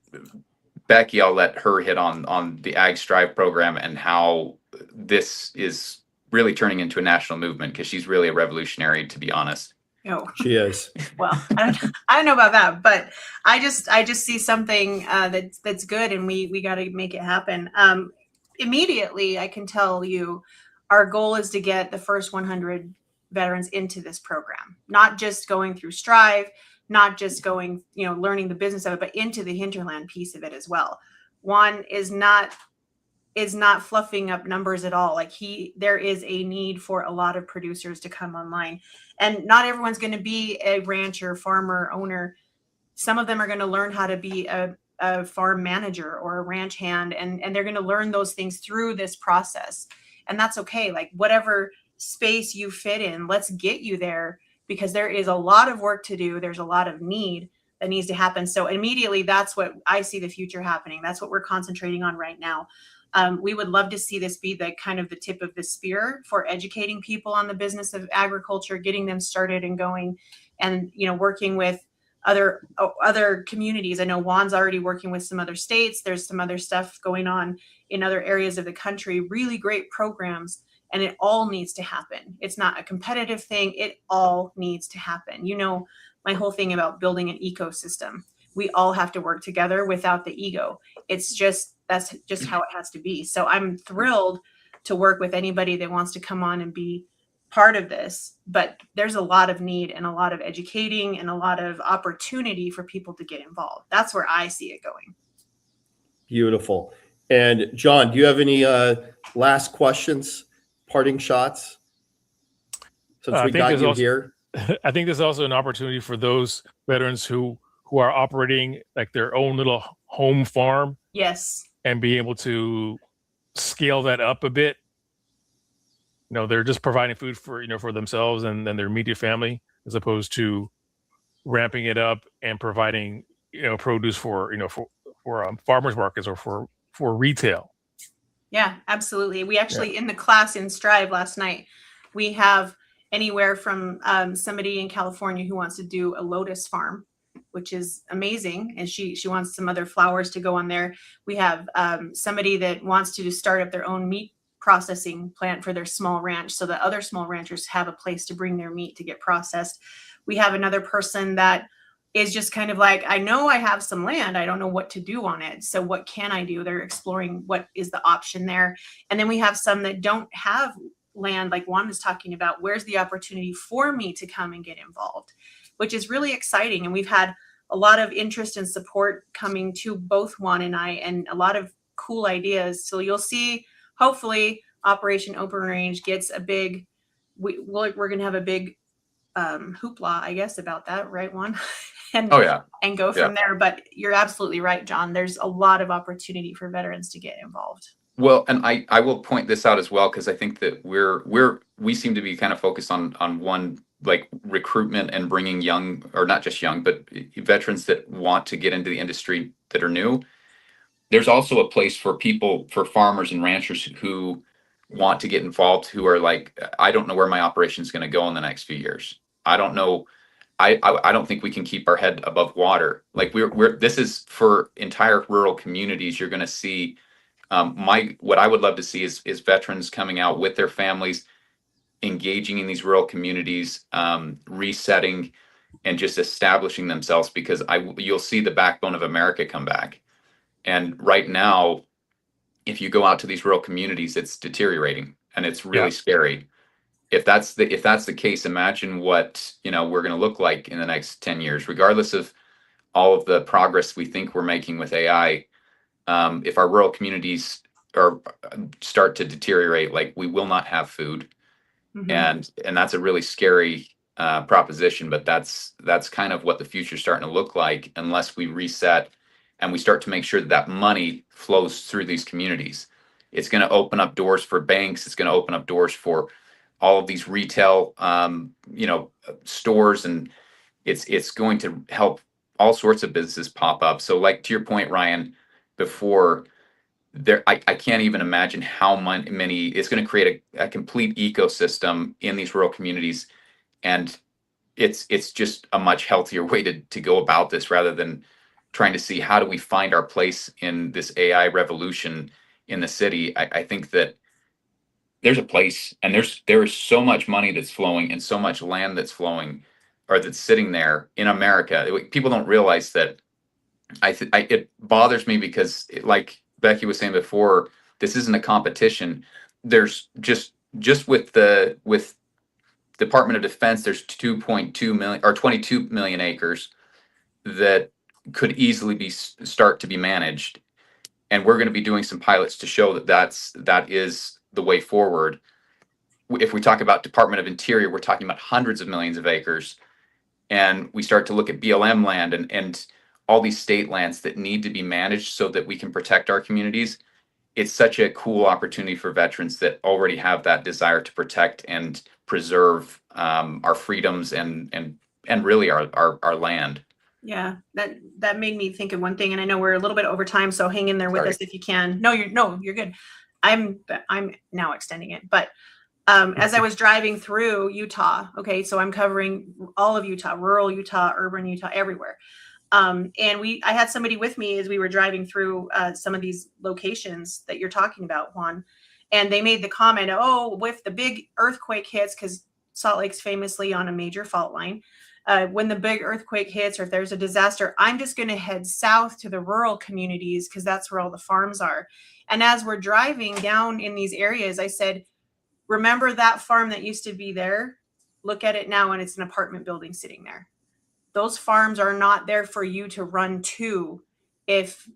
Becky, I'll let her hit on the Ag Strive program and how this is really turning into a national movement, because she's really a revolutionary, to be honest. Oh, she is. Well, I don't know about that, but I just see something that's good, and we got to make it happen. Immediately, I can tell you, our goal is to get the first 100 veterans into this program, not just going through Strive, not just going, learning the business of it, but into the Hinterland piece of it as well. Juan is not fluffing up numbers at all. Like there is a need for a lot of producers to come online, and not everyone's going to be a rancher, farmer, owner. Some of them are going to learn how to be a farm manager or a ranch hand, and they're going to learn those things through this process. And that's okay. Like, whatever space you fit in, let's get you there, because there is a lot of work to do. There's a lot of need that needs to happen. So immediately, that's what I see the future happening. That's what we're concentrating on right now. We would love to see this be the kind of the tip of the spear for educating people on the business of agriculture, getting them started and going, and working with other communities. I know Juan's already working with some other states. There's some other stuff going on in other areas of the country. Really great programs, and it all needs to happen. It's not a competitive thing. It all needs to happen. My whole thing about building an ecosystem. We all have to work together without the ego. That's just how it has to be. So I'm thrilled to work with anybody that wants to come on and be part of this, but there's a lot of need and a lot of educating and a lot of opportunity for people to get involved. That's where I see it going. Beautiful. And John, do you have any last questions, parting shots? Since we got you here. I think there's also an opportunity for those veterans who are operating like their own little home farm. Yes. And be able to scale that up a bit. They're just providing food for themselves and their immediate family, as opposed to ramping it up and providing produce for farmers markets or for retail. Yeah, absolutely. We actually, in the class in Strive last night, we have anywhere from somebody in California who wants to do a lotus farm, which is amazing. And she wants some other flowers to go on there. We have somebody that wants to start up their own meat processing plant for their small ranch so that other small ranchers have a place to bring their meat to get processed. We have another person that is just kind of like, I know I have some land. I don't know what to do on it. So what can I do? They're exploring what is the option there. And then we have some that don't have land, like Juan was talking about. Where's the opportunity for me to come and get involved, which is really exciting. And we've had a lot of interest and support coming to both Juan and I, and a lot of cool ideas. So you'll see, hopefully, Operation Open Range gets a big, we're going to have a big hoopla, I guess, about that, right, Juan? And and go from there. But you're absolutely right, John. There's a lot of opportunity for veterans to get involved. Well, and I will point this out as well, because I think that we seem to be kind of focused on one, like recruitment and bringing young, or not just young, but veterans that want to get into the industry that are new. There's also a place for people, for farmers and ranchers who want to get involved, who are like, I don't know where my operation is going to go in the next few years. I don't know. I don't think we can keep our head above water. Like this is for entire rural communities. You're going to see what I would love to see is veterans coming out with their families, engaging in these rural communities, resetting and just establishing themselves, because you'll see the backbone of America come back. And right now, if you go out to these rural communities, it's deteriorating and it's really scary. If that's the case, imagine what we're going to look like in the next 10 years, regardless of all of the progress we think we're making with AI. If our rural communities start to deteriorate, like, we will not have food. And that's a really scary proposition, but that's kind of what the future's starting to look like, unless we reset and we start to make sure that money flows through these communities. It's going to open up doors for banks. It's going to open up doors for all of these retail, stores, and it's going to help all sorts of businesses pop up. So, like, to your point, Ryan, before, I can't even imagine how many it's going to create a complete ecosystem in these rural communities, and it's just a much healthier way to go about this, rather than trying to see how do we find our place in this AI revolution in the city. I think that there's a place, and there is so much money that's flowing and so much land that's flowing, or that's sitting there in America. People don't realize that. It bothers me because, like Becky was saying before, this isn't a competition. There's just with Department of Defense, there's 2.2 million or 22 million acres that could easily start to be managed, and we're going to be doing some pilots to show that is the way forward. If we talk about Department of Interior, we're talking about hundreds of millions of acres, and we start to look at BLM land and all these state lands that need to be managed so that we can protect our communities. It's such a cool opportunity for veterans that already have that desire to protect and preserve our freedoms and really our land. Yeah, that made me think of one thing, and I know we're a little bit over time, so hang in there with us if you can. No, you're good. I'm now extending it, but as I was driving through Utah, okay, so I'm covering all of Utah, rural Utah, urban Utah, everywhere. And I had somebody with me as we were driving through some of these locations that you're talking about, Juan, and they made the comment, oh, if the big earthquake hits, because Salt Lake's famously on a major fault line, when the big earthquake hits or if there's a disaster, I'm just going to head south to the rural communities because that's where all the farms are. And as we're driving down in these areas, I said, remember that farm that used to be there? Look at it now, and it's an apartment building sitting there. Those farms are not there for you to run to if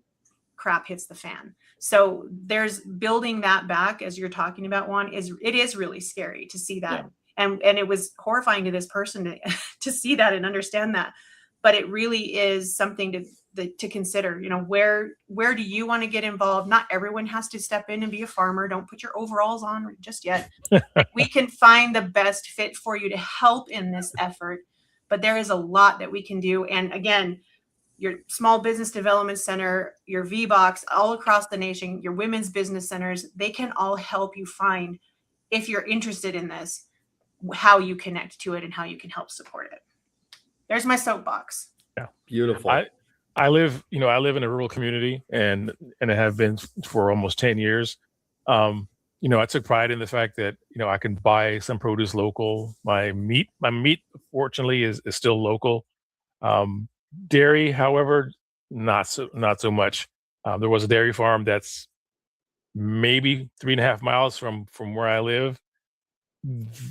crap hits the fan. So there's building that back, as you're talking about, Juan, it is really scary to see that. Yeah. And it was horrifying to this person to see that and understand that. But it really is something to consider. Where do you want to get involved? Not everyone has to step in and be a farmer. Don't put your overalls on just yet. We can find the best fit for you to help in this effort. But there is a lot that we can do. And again, your small business development center, your VBOX, all across the nation, your women's business centers, they can all help you find, if you're interested in this, how you connect to it and how you can help support it. There's my soapbox. Yeah. Beautiful. I live in a rural community and I have been for almost 10 years. I took pride in the fact that, I can buy some produce local. My meat, fortunately, is still local. Dairy, however, not so much. There was a dairy farm that's maybe 3.5 miles from where I live.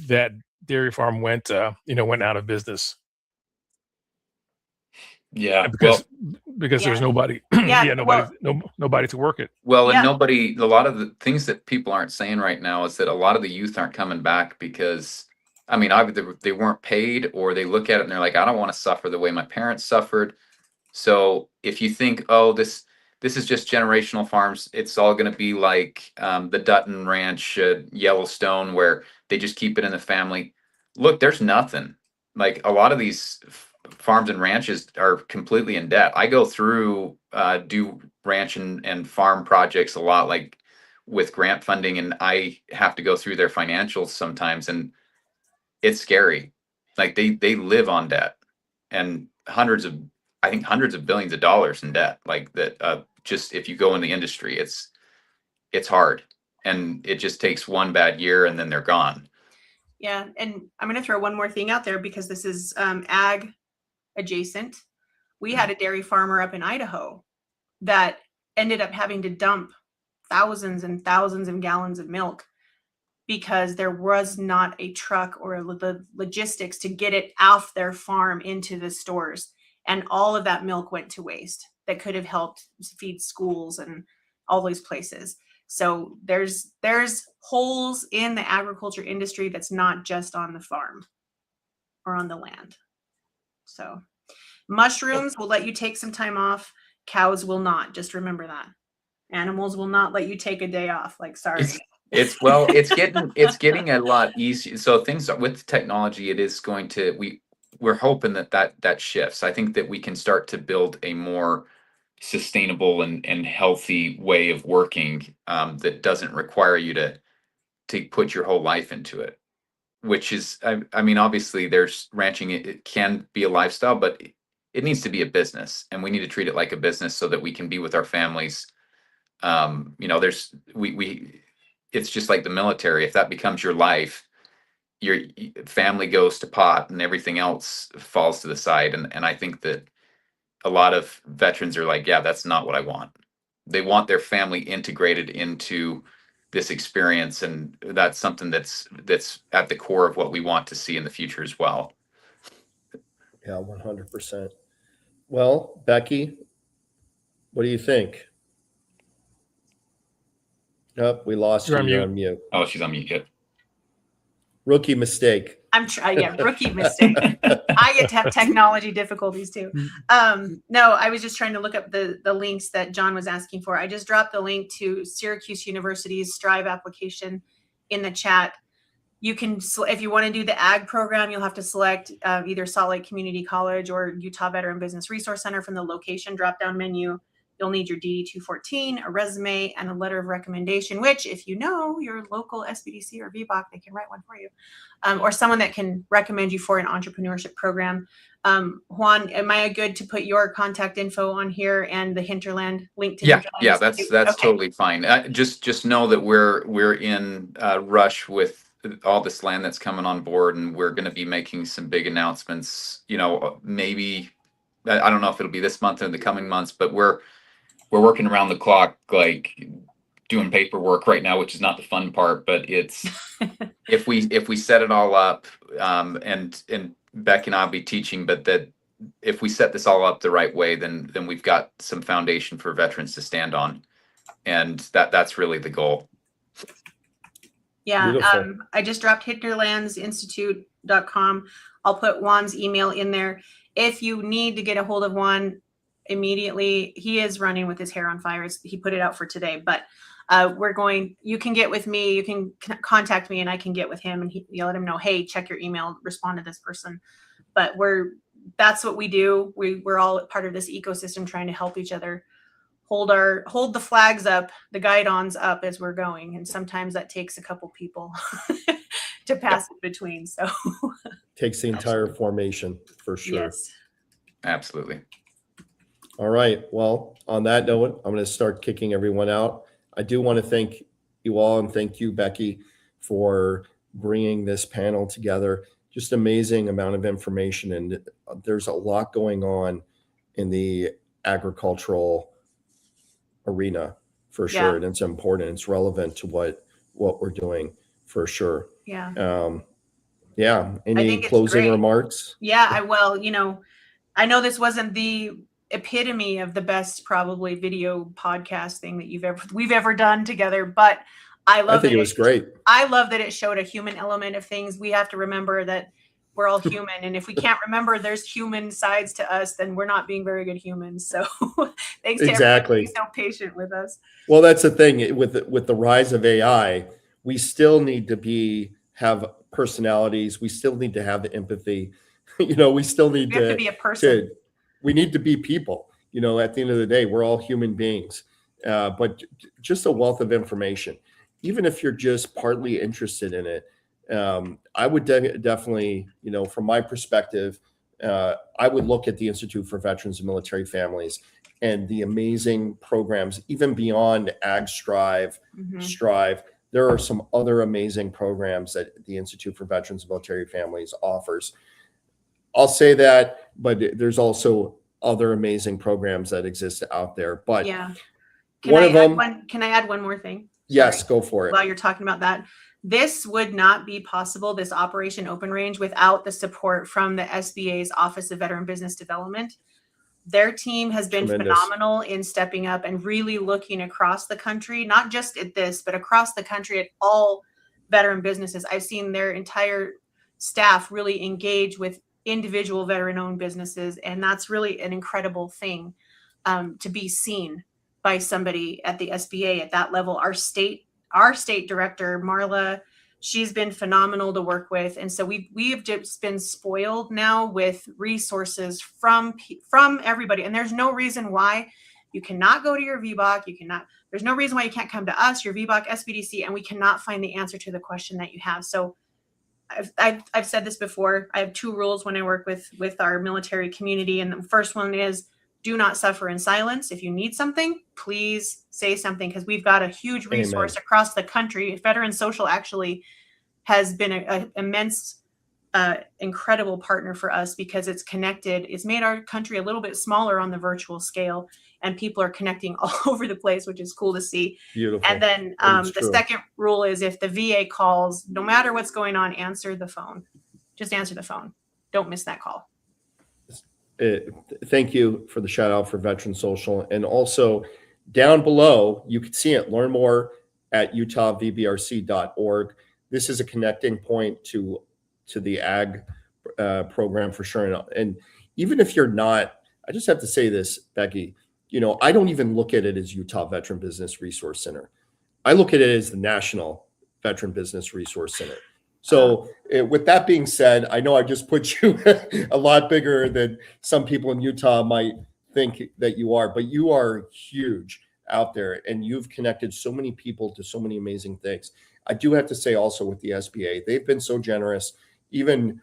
That dairy farm went out of business. Yeah. Because Yeah. there's nobody, Yeah, nobody to work it. Well, and Yeah. a lot of the things that people aren't saying right now is that a lot of the youth aren't coming back because, I mean, either they weren't paid or they look at it and they're like, I don't want to suffer the way my parents suffered. So if you think, oh, this is just generational farms, it's all going to be like the Dutton Ranch, Yellowstone, where they just keep it in the family. Look, there's nothing. Like a lot of these farms and ranches are completely in debt. I go through do ranch and farm projects a lot, like with grant funding, and I have to go through their financials sometimes, and it's scary. Like they live on debt and hundreds of billions of dollars in debt. Like that, just if you go in the industry, it's hard, and it just takes one bad year and then they're gone. Yeah, and I'm going to throw one more thing out there because this is ag adjacent. We had a dairy farmer up in Idaho that ended up having to dump thousands and thousands of gallons of milk because there was not a truck or the logistics to get it off their farm into the stores. And all of that milk went to waste that could have helped feed schools and all those places. So there's holes in the agriculture industry that's not just on the farm or on the land. So mushrooms will let you take some time off. Cows will not. Just remember that. Animals will not let you take a day off. Like, sorry. It's getting a lot easier. So things with technology, it is going to, we're hoping that shifts. I think that we can start to build a more sustainable and healthy way of working that doesn't require you to put your whole life into it, which is, I mean, obviously there's ranching, it can be a lifestyle, but it needs to be a business, and we need to treat it like a business so that we can be with our families. It's just like the military. If that becomes your life, your family goes to pot and everything else falls to the side. And I think that a lot of veterans are like, yeah, that's not what I want. They want their family integrated into this experience. And that's something that's at the core of what we want to see in the future as well. Yeah, 100%. Well, Becky, what do you think? Oh, we lost you. You're on mute. Oh, she's on mute. Yet. Rookie mistake. Rookie mistake. I get to have technology difficulties too. No, I was just trying to look up the links that John was asking for. I just dropped the link to Syracuse University's Strive application in the chat. You can, if you want to do the ag program, you'll have to select either Salt Lake Community College or Utah Veteran Business Resource Center from the location drop-down menu. You'll need your DD-214, a resume, and a letter of recommendation, which if you know your local SBDC or VBOC, they can write one for you, or someone that can recommend you for an entrepreneurship program. Juan, am I good to put your contact info on here and the Hinterland link to? Yeah, that's okay. Totally fine. Just know that we're in a rush with all this land that's coming on board, and we're going to be making some big announcements. Maybe I don't know if it'll be this month or in the coming months, but we're working around the clock, like doing paperwork right now, which is not the fun part, but it's if we set it all up, and Becky and I'll be teaching, but that if we set this all up the right way, then we've got some foundation for veterans to stand on, and that's really the goal. Yeah, I just dropped hinterlandsinstitute.com. I'll put Juan's email in there. If you need to get a hold of Juan immediately, he is running with his hair on fire. He put it out for today, but you can get with me, you can contact me, and I can get with him, and you let him know, hey, check your email, respond to this person. But that's what we do. We're all part of this ecosystem trying to help each other hold the flags up, the guidons up as we're going. And sometimes that takes a couple people to pass it between. So takes the entire formation for sure. yes. Absolutely. All right. Well, on that note, I'm going to start kicking everyone out. I do want to thank you all and thank you, Becky, for bringing this panel together. Just amazing amount of information, and there's a lot going on in the agricultural arena for sure. Yeah. And it's important. It's relevant to what we're doing for sure. Yeah. Yeah. Any think it's closing great. remarks? Yeah. I know this wasn't the epitome of the best probably video podcast thing that we've ever done together, but I think it was great. I love that it showed a human element of things. We have to remember that we're all human, and if we can't remember there's human sides to us, then we're not being very good humans. So thanks to everybody being so patient with us. Well, that's the thing with the rise of AI. We still need to have personalities. We still need to have the empathy. We still need to be a person. We need to be people. At the end of the day, we're all human beings. But just a wealth of information. Even if you're just partly interested in it, I would definitely, from my perspective, I would look at the Institute for Veterans and Military Families and the amazing programs, even beyond Strive. There are some other amazing programs that the Institute for Veterans and Military Families offers. I'll say that, but there's also other amazing programs that exist out there. But yeah, can I add one more thing? Yes, go for it. While you're talking about that, this would not be possible, this Operation Open Range, without the support from the SBA's Office of Veteran Business Development. Their team has been phenomenal in stepping up and really looking across the country, not just at this, but across the country at all veteran businesses. I've seen their entire staff really engage with individual veteran-owned businesses, and that's really an incredible thing to be seen by somebody at the SBA at that level. Our state director, Marla, she's been phenomenal to work with. And so we've just been spoiled now with resources from everybody. And there's no reason why you cannot go to your VBOC. There's no reason why you can't come to us, your VBOC, SBDC, and we cannot find the answer to the question that you have. So I've said this before. I have 2 rules when I work with our military community. And the first one is, do not suffer in silence. If you need something, please say something, because we've got a huge resource across the country. Veteran Social actually has been an immense, incredible partner for us, because it's connected. It's made our country a little bit smaller on the virtual scale, and people are connecting all over the place, which is cool to see. Beautiful. And then the second rule is, if the VA calls, no matter what's going on, answer the phone. Just answer the phone. Don't miss that call. Thank you for the shout out for Veteran Social. And also down below, you can see it, learn more at utahvbrc.org. This is a connecting point to the ag program for sure. And even if you're not, I just have to say this, Becky, I don't even look at it as Utah Veteran Business Resource Center. I look at it as the National Veteran Business Resource Center. So with that being said, I know I just put you a lot bigger than some people in Utah might think that you are, but you are huge out there, and you've connected so many people to so many amazing things. I do have to say also with the SBA, they've been so generous, even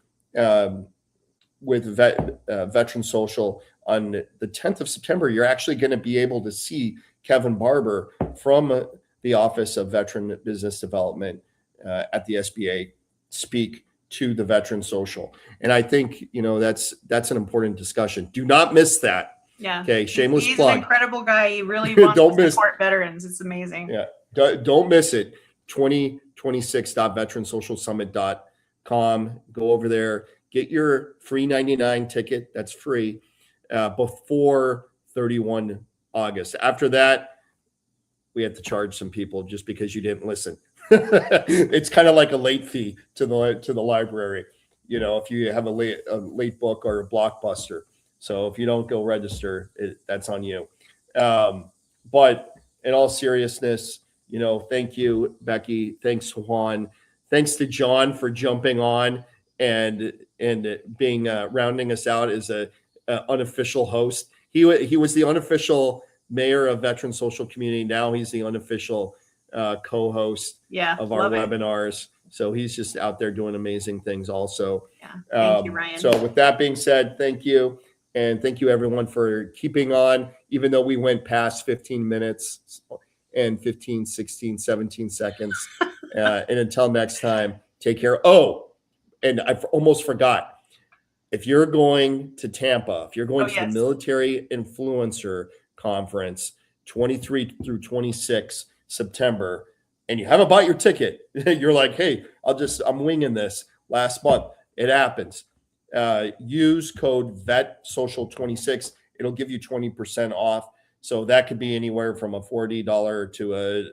with Veteran Social. On the 10th of September, you're actually going to be able to see Kevin Barber from the Office of Veteran Business Development at the SBA speak to the Veteran Social. And I think, that's an important discussion. Do not miss that. Yeah. Okay. Shameless He's plug. An incredible guy. He really wants to support veterans. It's amazing. Yeah. Don't miss it. 2026.veteransocialsummit.com. Go over there, get your free 99 ticket. That's free before 31 August. After that, we have to charge some people just because you didn't listen. It's kind of like a late fee to the library, if you have a late book or a Blockbuster. So if you don't go register, that's on you. But in all seriousness, thank you, Becky. Thanks, Juan. Thanks to John for jumping on and and being rounding us out as a unofficial host. He was the unofficial mayor of Veteran Social Community. Now he's the unofficial co-host of our webinars. So he's just out there doing amazing things also. Yeah. Thank you, Ryan. So with that being said, thank you. And thank you everyone for keeping on, even though we went past 15 minutes and 15, 16, 17 seconds. And until next time, take care. Oh, and I almost forgot. If you're going to Tampa, if you're going to the Military Influencer Conference, 23 through 26 September, and you haven't bought your ticket, you're like, hey, I'm winging this last month. It happens. Use code VETSocial26. It'll give you 20% off. So that could be anywhere from a $40 to a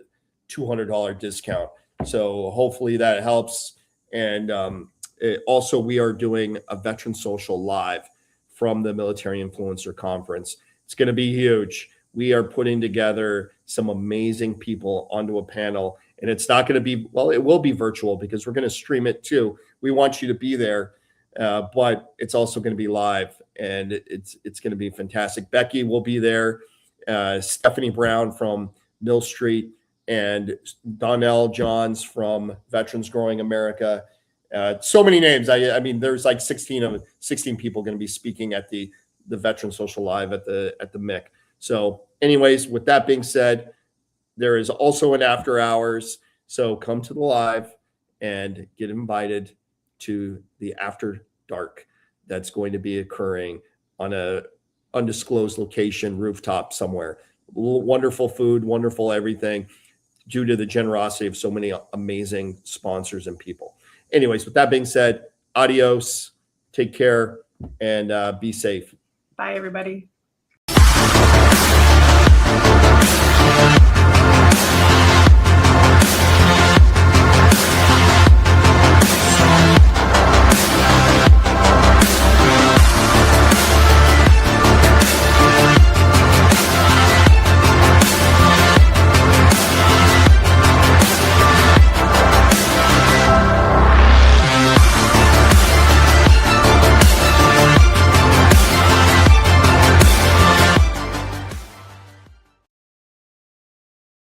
$200 discount. So hopefully that helps. And also, we are doing a Veteran Social Live from the Military Influencer Conference. It's going to be huge. We are putting together some amazing people onto a panel. And it's not going to be, well, it will be virtual because we're going to stream it too. We want you to be there, but it's also going to be live. And it's going to be fantastic. Becky will be there. Stephanie Brown from Mill Street, and Donnell Johns from Veterans Growing America. So many names. I mean, there's like 16 people going to be speaking at the Veteran Social Live at the MIC. So anyways, with that being said, there is also an after hours. So come to the live and get invited to the after dark that's going to be occurring on a undisclosed location, rooftop somewhere. Wonderful food, wonderful everything, due to the generosity of so many amazing sponsors and people. Anyways, with that being said, adios, take care, and be safe. Bye, everybody.